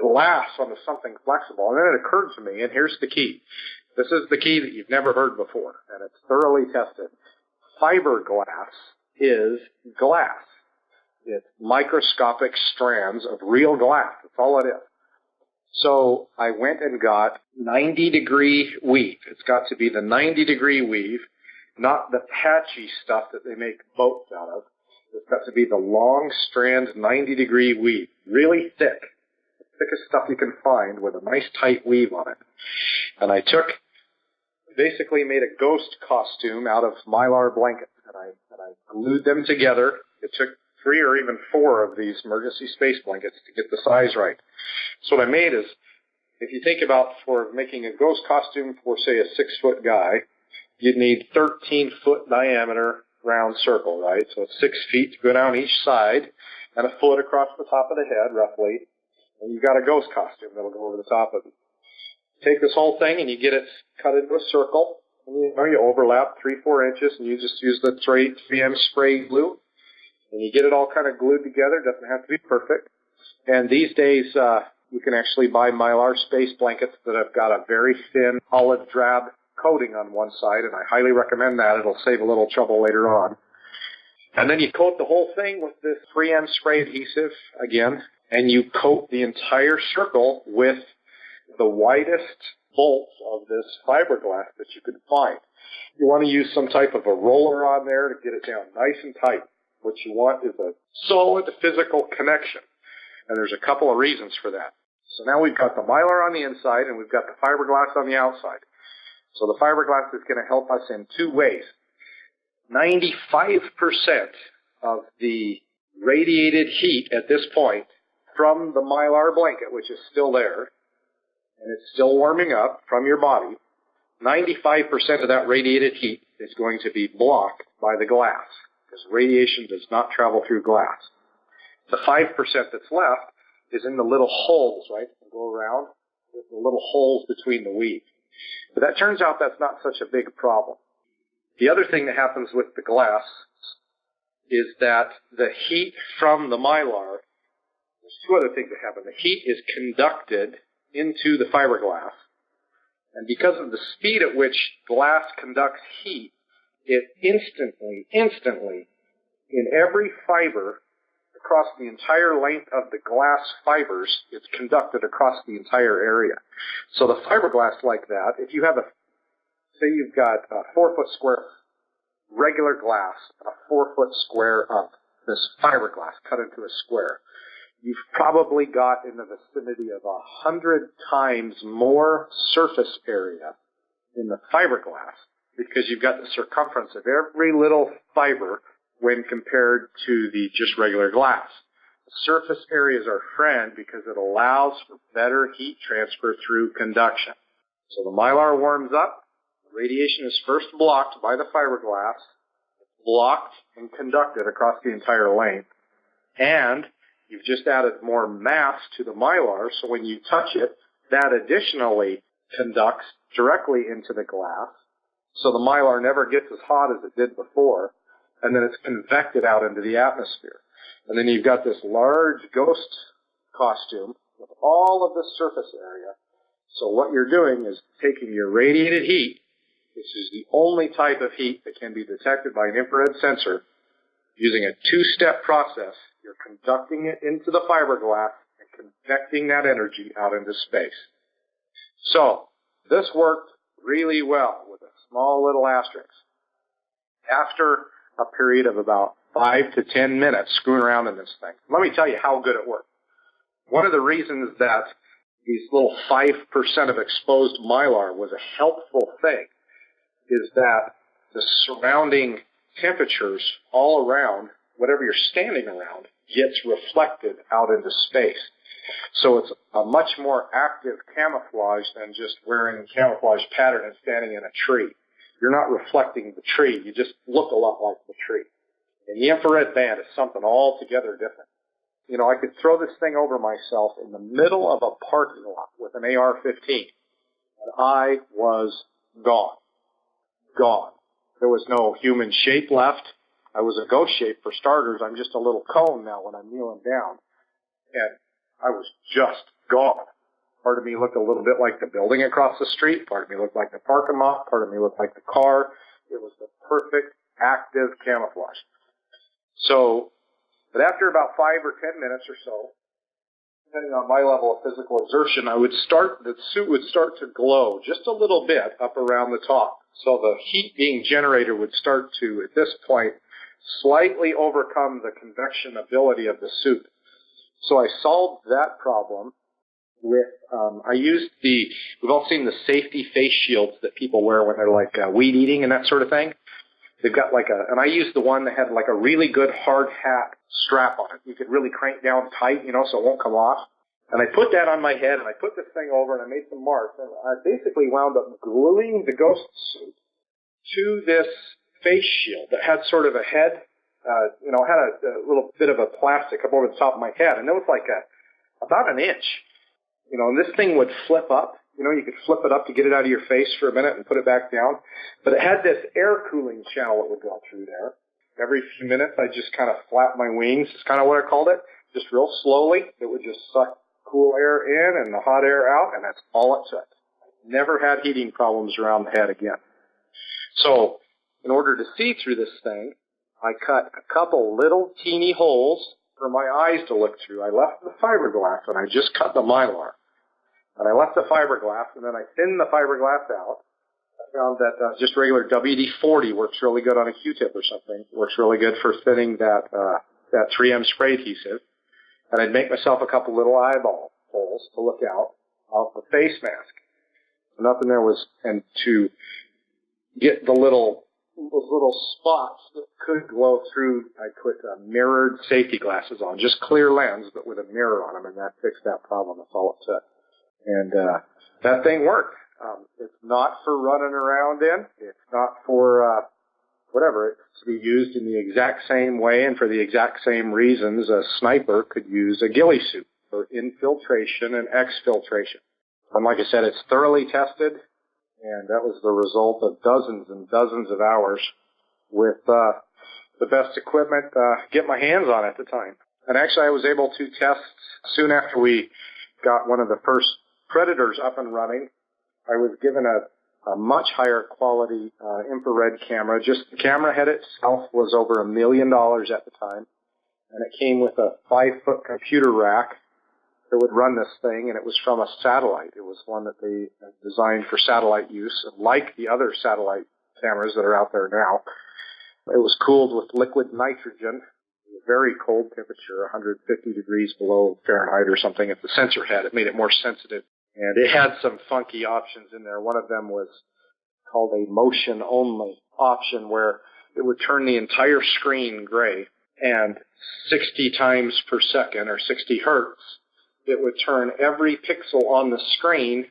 glass onto something flexible. And then it occurred to me, and here's the key. This is the key that you've never heard before, and it's thoroughly tested. Fiberglass is glass. It's microscopic strands of real glass. That's all it is. So I went and got 90-degree weave. It's got to be the 90-degree weave, not the patchy stuff that they make boats out of. It's got to be the long strand 90-degree weave, really thick, the thickest stuff you can find with a nice tight weave on it. And I basically made a ghost costume out of Mylar blankets, and I glued them together. It took 3 or even 4 of these emergency space blankets to get the size right. So what I made is, if you think about for making a ghost costume for, say, a 6-foot guy, you'd need 13-foot diameter round circle, right? So it's 6 feet to go down each side, and a foot across the top of the head, roughly. And you've got a ghost costume that'll go over the top of it. Take this whole thing and you get it cut into a circle, and you overlap 3-4 inches, and you just use the 3M spray glue, and you get it all kind of glued together. It doesn't have to be perfect. And these days, you can actually buy Mylar space blankets that have got a very thin olive drab coating on one side, and I highly recommend that. It'll save a little trouble later on. And then you coat the whole thing with this 3M spray adhesive again, and you coat the entire circle with the widest bolts of this fiberglass that you can find. You want to use some type of a roller on there to get it down nice and tight. What you want is a solid physical connection, and there's a couple of reasons for that. So now we've got the Mylar on the inside, and we've got the fiberglass on the outside. So the fiberglass is going to help us in 2 ways. 95% of the radiated heat at this point from the Mylar blanket, which is still there, and it's still warming up from your body, 95% of that radiated heat is going to be blocked by the glass, because radiation does not travel through glass. The 5% that's left is in the little holes, right, that go around, the little holes between the weave. But that turns out that's not such a big problem. The other thing that happens with the glass is that the heat from the Mylar, there's 2 other things that happen. The heat is conducted into the fiberglass, and because of the speed at which glass conducts heat, it instantly, in every fiber across the entire length of the glass fibers, it's conducted across the entire area. So the fiberglass like that, if you have say you've got a 4-foot square regular glass and a 4-foot square of this fiberglass cut into a square, you've probably got in the vicinity of 100 times more surface area in the fiberglass, because you've got the circumference of every little fiber when compared to the just regular glass. The surface area is our friend because it allows for better heat transfer through conduction. So the Mylar warms up, radiation is first blocked by the fiberglass, blocked and conducted across the entire length, and you've just added more mass to the Mylar, so when you touch it, that additionally conducts directly into the glass, so the Mylar never gets as hot as it did before, and then it's convected out into the atmosphere. And then you've got this large ghost costume with all of this surface area. So what you're doing is taking your radiated heat, this is the only type of heat that can be detected by an infrared sensor, using a 2-step process. You're conducting it into the fiberglass and convecting that energy out into space. So this worked really well with a small little asterisk. After a period of about 5 to 10 minutes screwing around in this thing, let me tell you how good it worked. One of the reasons that these little 5% of exposed Mylar was a helpful thing is that the surrounding temperatures all around, whatever you're standing around, gets reflected out into space. So it's a much more active camouflage than just wearing a camouflage pattern and standing in a tree. You're not reflecting the tree. You just look a lot like the tree. And the infrared band is something altogether different. You know, I could throw this thing over myself in the middle of a parking lot with an AR-15, and I was gone. Gone. There was no human shape left. I was a ghost shape for starters. I'm just a little cone now when I'm kneeling down. And I was just gone. Part of me looked a little bit like the building across the street. Part of me looked like the parking lot. Part of me looked like the car. It was the perfect active camouflage. So, but after about 5 or 10 minutes or so, depending on my level of physical exertion, the suit would start to glow just a little bit up around the top. So the heat being generated would start to, at this point, slightly overcome the convection ability of the suit. So I solved that problem with, we've all seen the safety face shields that people wear when they're like weed eating and that sort of thing. They've got and I used the one that had like a really good hard hat strap on it. You could really crank down tight, so it won't come off. And I put that on my head and I put this thing over and I made some marks. And I basically wound up gluing the ghost suit to this face shield that had sort of a head, had a little bit of a plastic up over the top of my head. And it was like about an inch. And this thing would flip up. You could flip it up to get it out of your face for a minute and put it back down. But it had this air cooling channel that would go through there. Every few minutes, I just kind of flap my wings. It's kind of what I called it. Just real slowly. It would just suck cool air in and the hot air out, and that's all it took. Never had heating problems around the head again. So, in order to see through this thing, I cut a couple little teeny holes for my eyes to look through. I left the fiberglass, and I just cut the mylar. And I left the fiberglass, and then I thinned the fiberglass out. I found that just regular WD-40 works really good on a Q-tip or something. Works really good for thinning that 3M spray adhesive. And I'd make myself a couple little eyeball holes to look out of the face mask. And up in there and to get those little spots that could glow through, I put mirrored safety glasses on, just clear lens, but with a mirror on them, and that fixed that problem. That's all it took. And that thing worked. It's not for running around in. It's not for whatever. It's to be used in the exact same way and for the exact same reasons a sniper could use a ghillie suit for infiltration and exfiltration. And like I said, it's thoroughly tested, and that was the result of dozens and dozens of hours with the best equipment get my hands on at the time. And actually, I was able to test soon after we got one of the first Predators up and running. I was given a much higher quality infrared camera. Just the camera head itself was over $1 million at the time, and it came with a 5-foot computer rack that would run this thing, and it was from a satellite. It was one that they designed for satellite use, like the other satellite cameras that are out there now. It was cooled with liquid nitrogen, a very cold temperature, 150 degrees below Fahrenheit or something at the sensor head. It made it more sensitive. And it had some funky options in there. One of them was called a motion-only option, where it would turn the entire screen gray, and 60 times per second, or 60 hertz, it would turn every pixel on the screen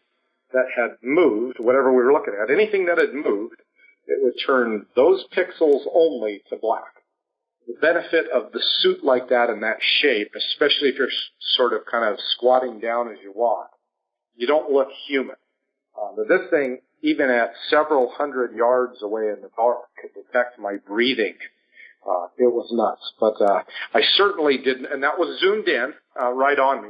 that had moved, whatever we were looking at. Anything that had moved, it would turn those pixels only to black. The benefit of the suit like that in that shape, especially if you're sort of kind of squatting down as you walk, you don't look human. But this thing, even at several hundred yards away in the dark, could detect my breathing. It was nuts. But I certainly didn't, and that was zoomed in right on me.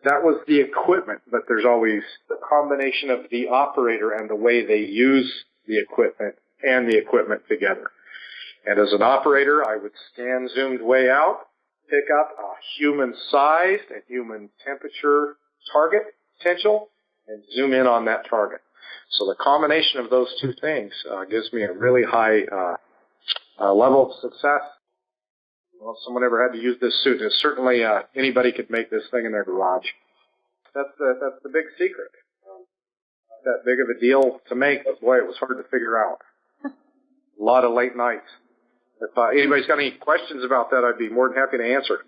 That was the equipment, but there's always the combination of the operator and the way they use the equipment and the equipment together. And as an operator, I would stand zoomed way out, pick up a human-sized and human temperature target potential, and zoom in on that target. So the combination of those two things gives me a really high level of success. Well, if someone ever had to use this suit, it's certainly anybody could make this thing in their garage. That's the big secret. Not that big of a deal to make, but boy, it was hard to figure out. A lot of late nights. If anybody's got any questions about that, I'd be more than happy to answer.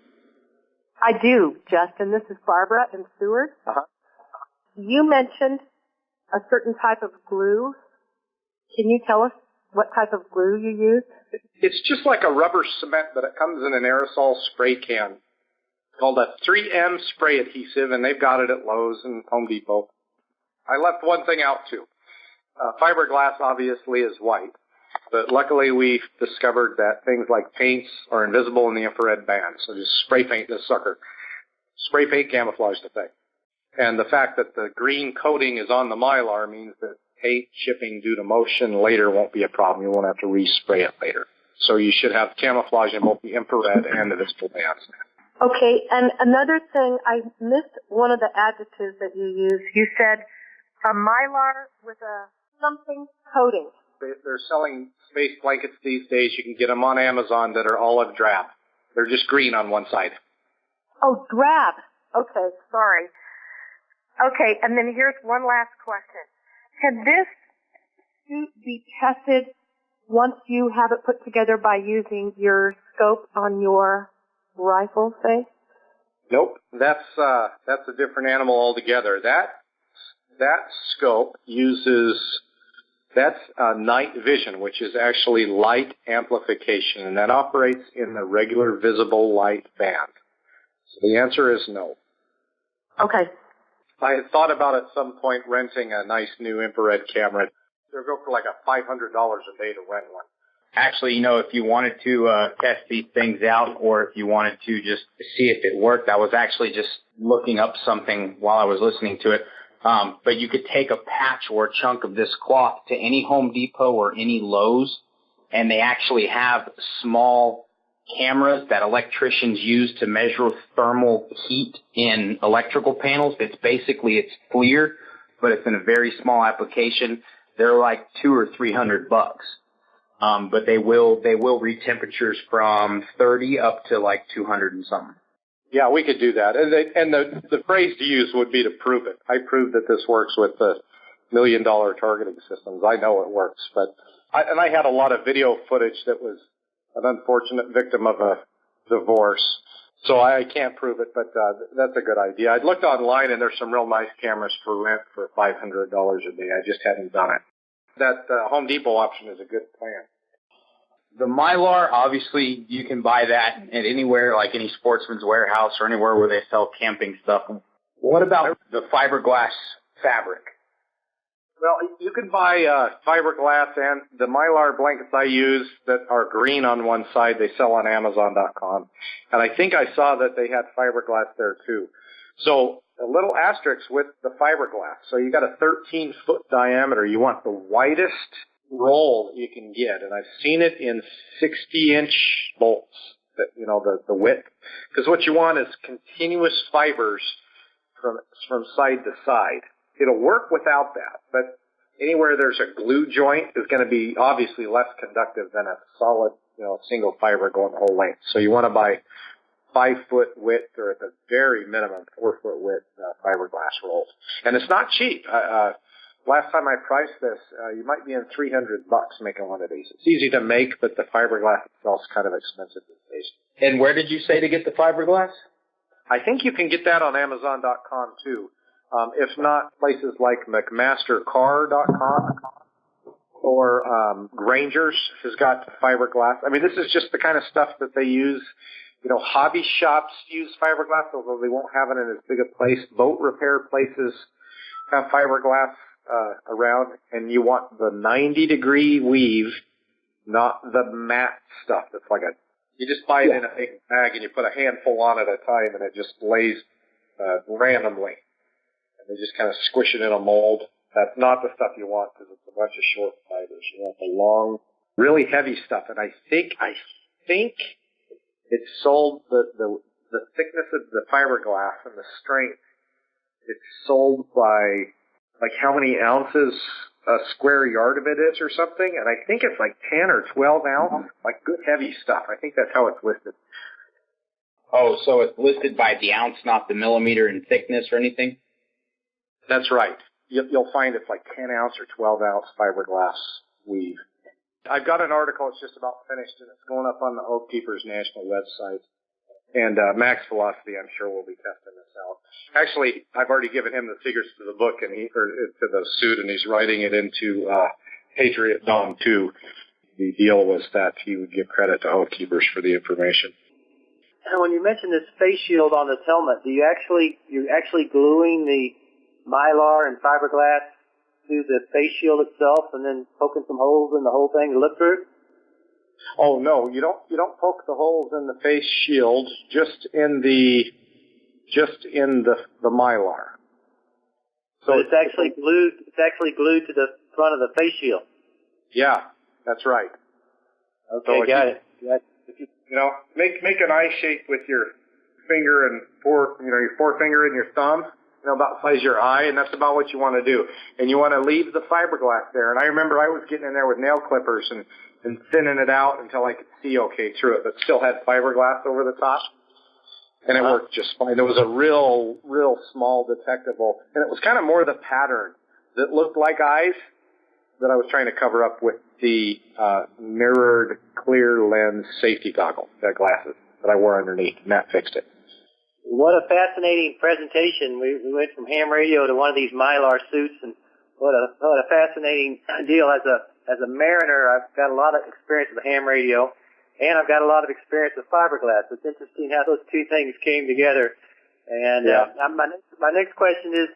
I do, Justin. This is Barbara in Seward. Uh-huh. You mentioned a certain type of glue. Can you tell us what type of glue you use? It's just like a rubber cement, but it comes in an aerosol spray can called a 3M spray adhesive, and they've got it at Lowe's and Home Depot. I left one thing out, too. Fiberglass, obviously, is white, but luckily we discovered that things like paints are invisible in the infrared band, so just spray paint this sucker. Spray paint camouflage the thing. And the fact that the green coating is on the Mylar means that paint chipping due to motion later won't be a problem. You won't have to respray it later. So you should have camouflage in both the infrared and the visible bands. Okay, and another thing, I missed one of the adjectives that you used. You said a Mylar with a something coating. They're selling space blankets these days. You can get them on Amazon that are olive drab. They're just green on one side. Oh, drab. Okay, sorry. Okay, and then here's one last question. Can this suit be tested once you have it put together by using your scope on your rifle, say? Nope, that's a different animal altogether. That scope uses, that's night vision, which is actually light amplification, and that operates in the regular visible light band. So the answer is no. Okay. I had thought about at some point renting a nice new infrared camera. They'll go for like $500 a day to rent one. Actually, you know, if you wanted to test these things out, or if you wanted to just see if it worked, I was actually just looking up something while I was listening to it. But you could take a patch or a chunk of this cloth to any Home Depot or any Lowe's, and they actually have small cameras that electricians use to measure thermal heat in electrical panels. It's FLIR, but it's in a very small application. They're like $200 or $300. But they will read temperatures from 30 up to like 200 and something. Yeah, we could do that. And the phrase to use would be to prove it. I proved that this works with the $1 million targeting systems. I know it works. I had a lot of video footage that was an unfortunate victim of a divorce. So I can't prove it, but that's a good idea. I looked online, and there's some real nice cameras for rent for $500 a day. I just hadn't done it. That Home Depot option is a good plan. The Mylar, obviously, you can buy that at anywhere, like any Sportsman's Warehouse or anywhere where they sell camping stuff. What about the fiberglass fabric? Well, you can buy fiberglass, and the Mylar blankets I use that are green on one side, they sell on Amazon.com. And I think I saw that they had fiberglass there, too. So a little asterisk with the fiberglass. So you got a 13-foot diameter. You want the widest roll you can get, and I've seen it in 60-inch bolts, that, you know, the width. Because what you want is continuous fibers from side to side. It'll work without that, but anywhere there's a glue joint is going to be obviously less conductive than a solid, you know, single fiber going the whole length. So you want to buy 5-foot width, or at the very minimum 4-foot width fiberglass rolls. And it's not cheap. Last time I priced this, you might be in $300 making one of these. It's easy to make, but the fiberglass itself is kind of expensive these days. And where did you say to get the fiberglass? I think you can get that on Amazon.com too. If not, places like McMasterCar.com or Granger's has got fiberglass. I mean, this is just the kind of stuff that they use. You know, hobby shops use fiberglass, although they won't have it in as big a place. Boat repair places have fiberglass around, and you want the 90-degree weave, not the matte stuff that's like you just buy it in a big bag and you put a handful on at a time, and it just lays randomly. And they just kind of squish it in a mold. That's not the stuff you want, because it's a bunch of short fibers. You want the long, really heavy stuff. And I think it's sold, the thickness of the fiberglass and the strength, it's sold by like how many ounces a square yard of it is or something. And I think it's like 10 or 12 ounce, like good heavy stuff. I think that's how it's listed. Oh, so it's listed by the ounce, not the millimeter in thickness or anything? That's right. You'll find it's like 10 ounce or 12 ounce fiberglass weave. I've got an article, it's just about finished, and it's going up on the Oathkeepers National website. And Max Philosophy, I'm sure, will be testing this out. Actually, I've already given him the figures to the book, or to the suit, and he's writing it into Patriot Dome 2. The deal was that he would give credit to Oathkeepers for the information. And when you mentioned this face shield on this helmet, you're actually gluing the Mylar and fiberglass to the face shield itself, and then poking some holes in the whole thing to look through? Oh no, you don't poke the holes in the face shield, just in the Mylar. So it's actually glued. It's actually glued to the front of the face shield. Yeah, that's right. Okay, so got it. If you make an eye shape with your finger and your forefinger and your thumb, about the size of your eye, and that's about what you want to do. And you want to leave the fiberglass there. And I remember I was getting in there with nail clippers and thinning it out until I could see okay through it, but still had fiberglass over the top. And it worked just fine. There was a real small detectable, and it was kind of more the pattern that looked like eyes that I was trying to cover up with the mirrored clear lens safety glasses that I wore underneath, and that fixed it. What a fascinating presentation. We went from ham radio to one of these Mylar suits, and what a fascinating deal. As a mariner, I've got a lot of experience with ham radio, and I've got a lot of experience with fiberglass. It's interesting how those two things came together. And my next question is,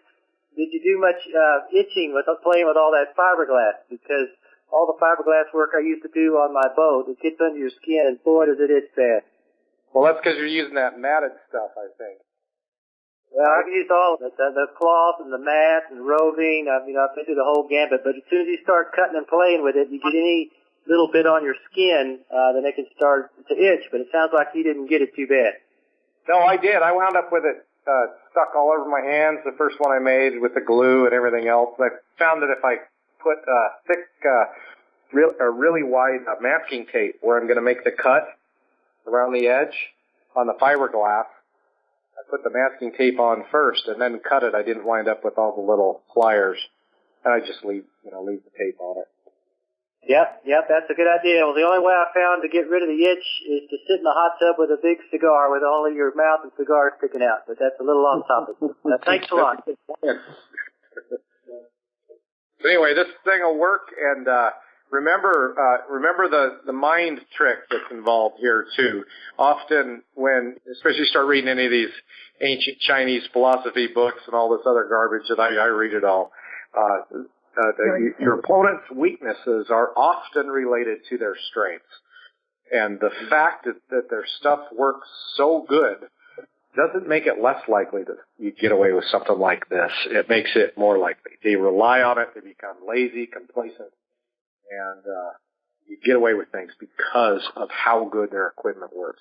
did you do much itching with playing with all that fiberglass? Because all the fiberglass work I used to do on my boat, it gets under your skin, and boy, does it itch bad. Well, that's because you're using that matted stuff, I think. Well, I've used all of it, the cloth and the mat and the roving. I've been through the whole gambit. But as soon as you start cutting and playing with it, you get any little bit on your skin, then it can start to itch. But it sounds like you didn't get it too bad. No, I did. I wound up with it stuck all over my hands, the first one I made with the glue and everything else. I found that if I put thick, really wide masking tape where I'm going to make the cut around the edge on the fiberglass, I put the masking tape on first and then cut it. I didn't wind up with all the little pliers, and I just leave the tape on it. Yep, that's a good idea. Well, the only way I found to get rid of the itch is to sit in a hot tub with a big cigar with only your mouth and cigar sticking out. But that's a little off topic. Thanks a lot. Anyway, this thing will work, and remember the mind trick that's involved here too. Often when, especially start reading any of these ancient Chinese philosophy books and all this other garbage that I read it all, your opponent's weaknesses are often related to their strengths. And the fact that their stuff works so good doesn't make it less likely that you get away with something like this. It makes it more likely. They rely on it, they become lazy, complacent, and you get away with things because of how good their equipment works.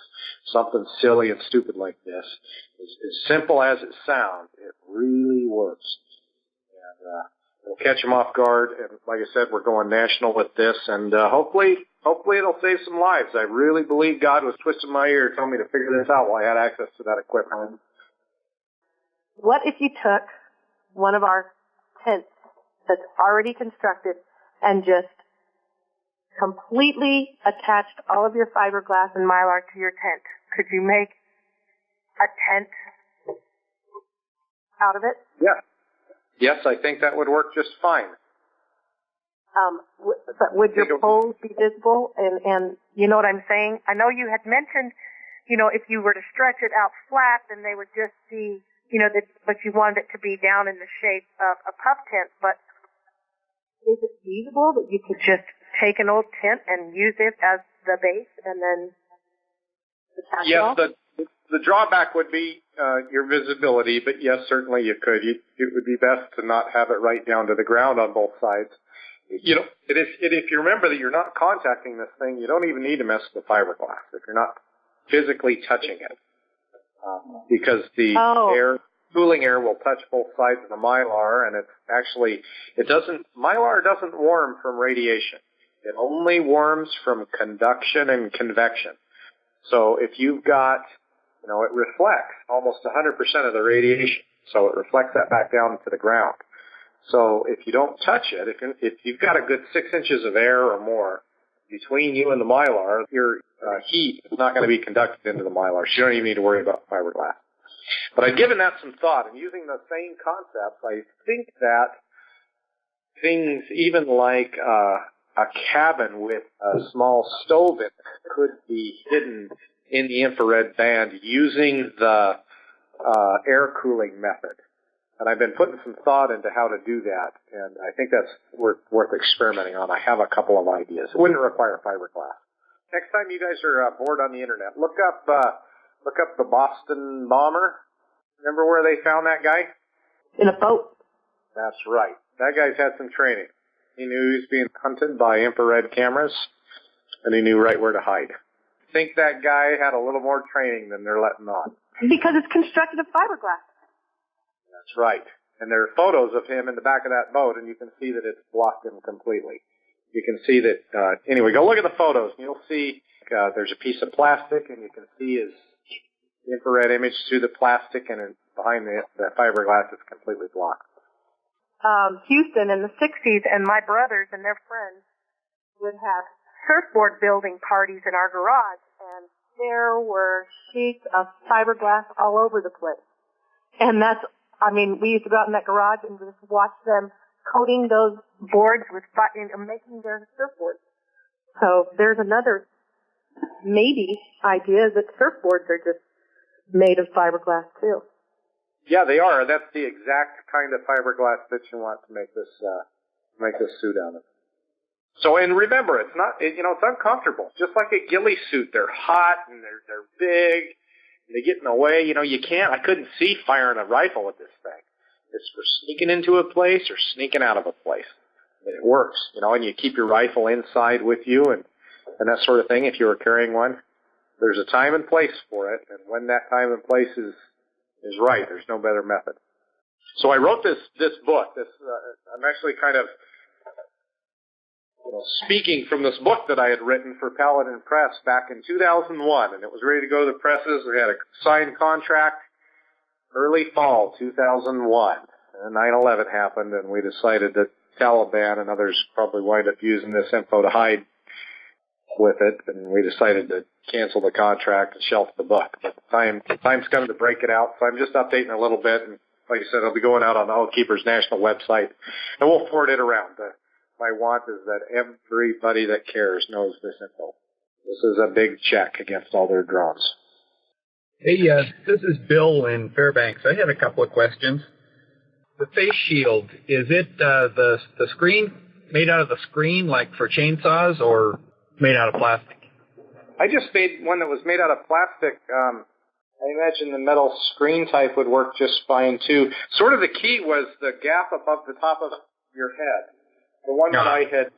Something silly and stupid like this, as simple as it sounds, it really works. And it'll catch them off guard, and like I said, we're going national with this, and hopefully it'll save some lives. I really believe God was twisting my ear, telling me to figure this out while I had access to that equipment. What if you took one of our tents that's already constructed and just completely attached all of your fiberglass and Mylar to your tent? Could you make a tent out of it? Yeah. Yes, I think that would work just fine. But would your poles be visible? And you know what I'm saying? I know you had mentioned, if you were to stretch it out flat, then they would just be, but you wanted it to be down in the shape of a puff tent. But is it feasible that you could just take an old tent and use it as the base and then attach it all? Yes, the drawback would be your visibility, but yes, certainly you could. It would be best to not have it right down to the ground on both sides. If you remember that you're not contacting this thing, you don't even need to mess with the fiberglass if you're not physically touching it, because the cooling air will touch both sides of the Mylar, and Mylar doesn't warm from radiation. It only warms from conduction and convection. So if you've got, it reflects almost 100% of the radiation, so it reflects that back down to the ground. So if you don't touch it, if you've got a good 6 inches of air or more between you and the Mylar, your heat is not going to be conducted into the Mylar, so you don't even need to worry about fiberglass. But I've given that some thought, and using the same concepts, I think that things even like a cabin with a small stove in it could be hidden in the infrared band using the air cooling method. And I've been putting some thought into how to do that, and I think that's worth experimenting on. I have a couple of ideas. It wouldn't require fiberglass. Next time you guys are bored on the internet, look up the Boston bomber. Remember where they found that guy? In a boat. That's right. That guy's had some training. He knew he was being hunted by infrared cameras, and he knew right where to hide. I think that guy had a little more training than they're letting on. Because it's constructed of fiberglass. That's right. And there are photos of him in the back of that boat, and you can see that it's blocked him completely. You can see that, anyway, go look at the photos, and you'll see there's a piece of plastic, and you can see his infrared image through the plastic, and behind the fiberglass is completely blocked. Houston in the 60s, and my brothers and their friends would have surfboard building parties in our garage, and there were sheets of fiberglass all over the place. And we used to go out in that garage and just watch them coating those boards with and making their surfboards. So there's another maybe idea that surfboards are just made of fiberglass too. Yeah, they are. That's the exact kind of fiberglass that you want to make this suit out of. So, and remember, it's not, it's uncomfortable. Just like a ghillie suit, they're hot and they're big. They get in the way. I couldn't see firing a rifle with this thing. It's for sneaking into a place or sneaking out of a place. And it works, and you keep your rifle inside with you and that sort of thing. If you were carrying one, there's a time and place for it. And when that time and place is right, there's no better method. So I wrote this book. I'm actually kind of speaking from this book that I had written for Paladin Press back in 2001, and it was ready to go to the presses. We had a signed contract early fall 2001, and 9/11 happened, and we decided that Taliban and others probably wind up using this info to hide with it, and we decided to cancel the contract and shelf the book. But the time's come to break it out, so I'm just updating a little bit, and like I said, it'll be going out on the Oathkeepers National website, and we'll forward it around. My want is that everybody that cares knows this info. This is a big check against all their drones. Hey, this is Bill in Fairbanks. I had a couple of questions. The face shield, is it the screen made out of the screen like for chainsaws or made out of plastic? I just made one that was made out of plastic. I imagine the metal screen type would work just fine too. Sort of the key was the gap above the top of your head. The one that I had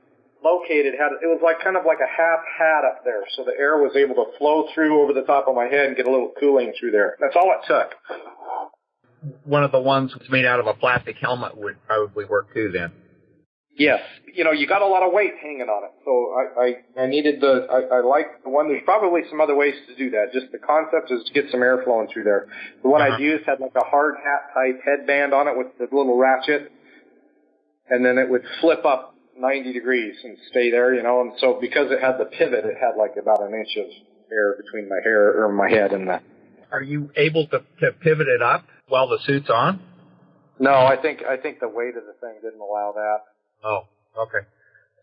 located it was kind of like a half hat up there, so the air was able to flow through over the top of my head and get a little cooling through there. That's all it took. One of the ones that's made out of a plastic helmet would probably work too then. Yes. You got a lot of weight hanging on it, so I needed I like the one. There's probably some other ways to do that. Just the concept is to get some air flowing through there. The one I'd used had like a hard hat type headband on it with the little ratchet, and then it would flip up 90 degrees and stay there, and so because it had the pivot, it had like about an inch of air between my hair or my head and the... Are you able to pivot it up while the suit's on? No, I think the weight of the thing didn't allow that. Oh, okay.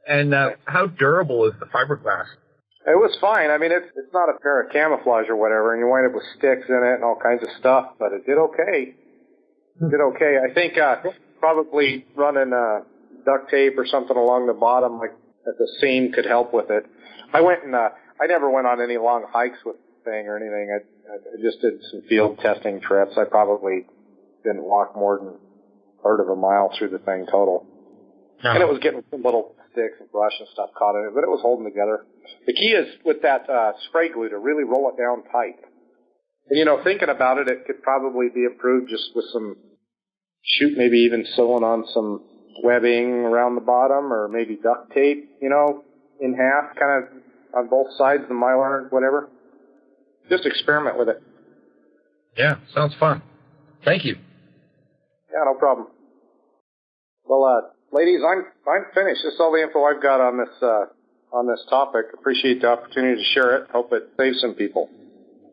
And how durable is the fiberglass? It was fine. I mean, it's not a pair of camouflage or whatever, and you wind up with sticks in it and all kinds of stuff, but it did okay. It did okay. I think probably running duct tape or something along the bottom, like at the seam, could help with it. I never went on any long hikes with the thing or anything. I just did some field testing trips. I probably didn't walk more than a third of a mile through the thing total. No. And it was getting some little sticks and brush and stuff caught in it, but it was holding together. The key is with that spray glue to really roll it down tight. And, thinking about it, it could probably be improved just with maybe even sewing on some webbing around the bottom or maybe duct tape, in half, kind of on both sides, the mylar, whatever. Just experiment with it. Yeah, sounds fun. Thank you. Yeah, no problem. Well, ladies, I'm finished. That's all the info I've got on this topic. Appreciate the opportunity to share it. Hope it saves some people.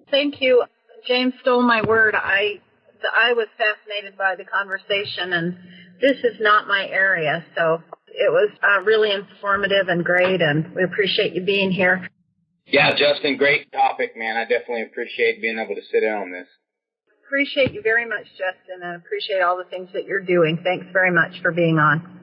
Thank you. James stole my word. I was fascinated by the conversation, and this is not my area, so it was really informative and great, and we appreciate you being here. Yeah, Justin, great topic, man. I definitely appreciate being able to sit in on this. Appreciate you very much, Justin, and appreciate all the things that you're doing. Thanks very much for being on.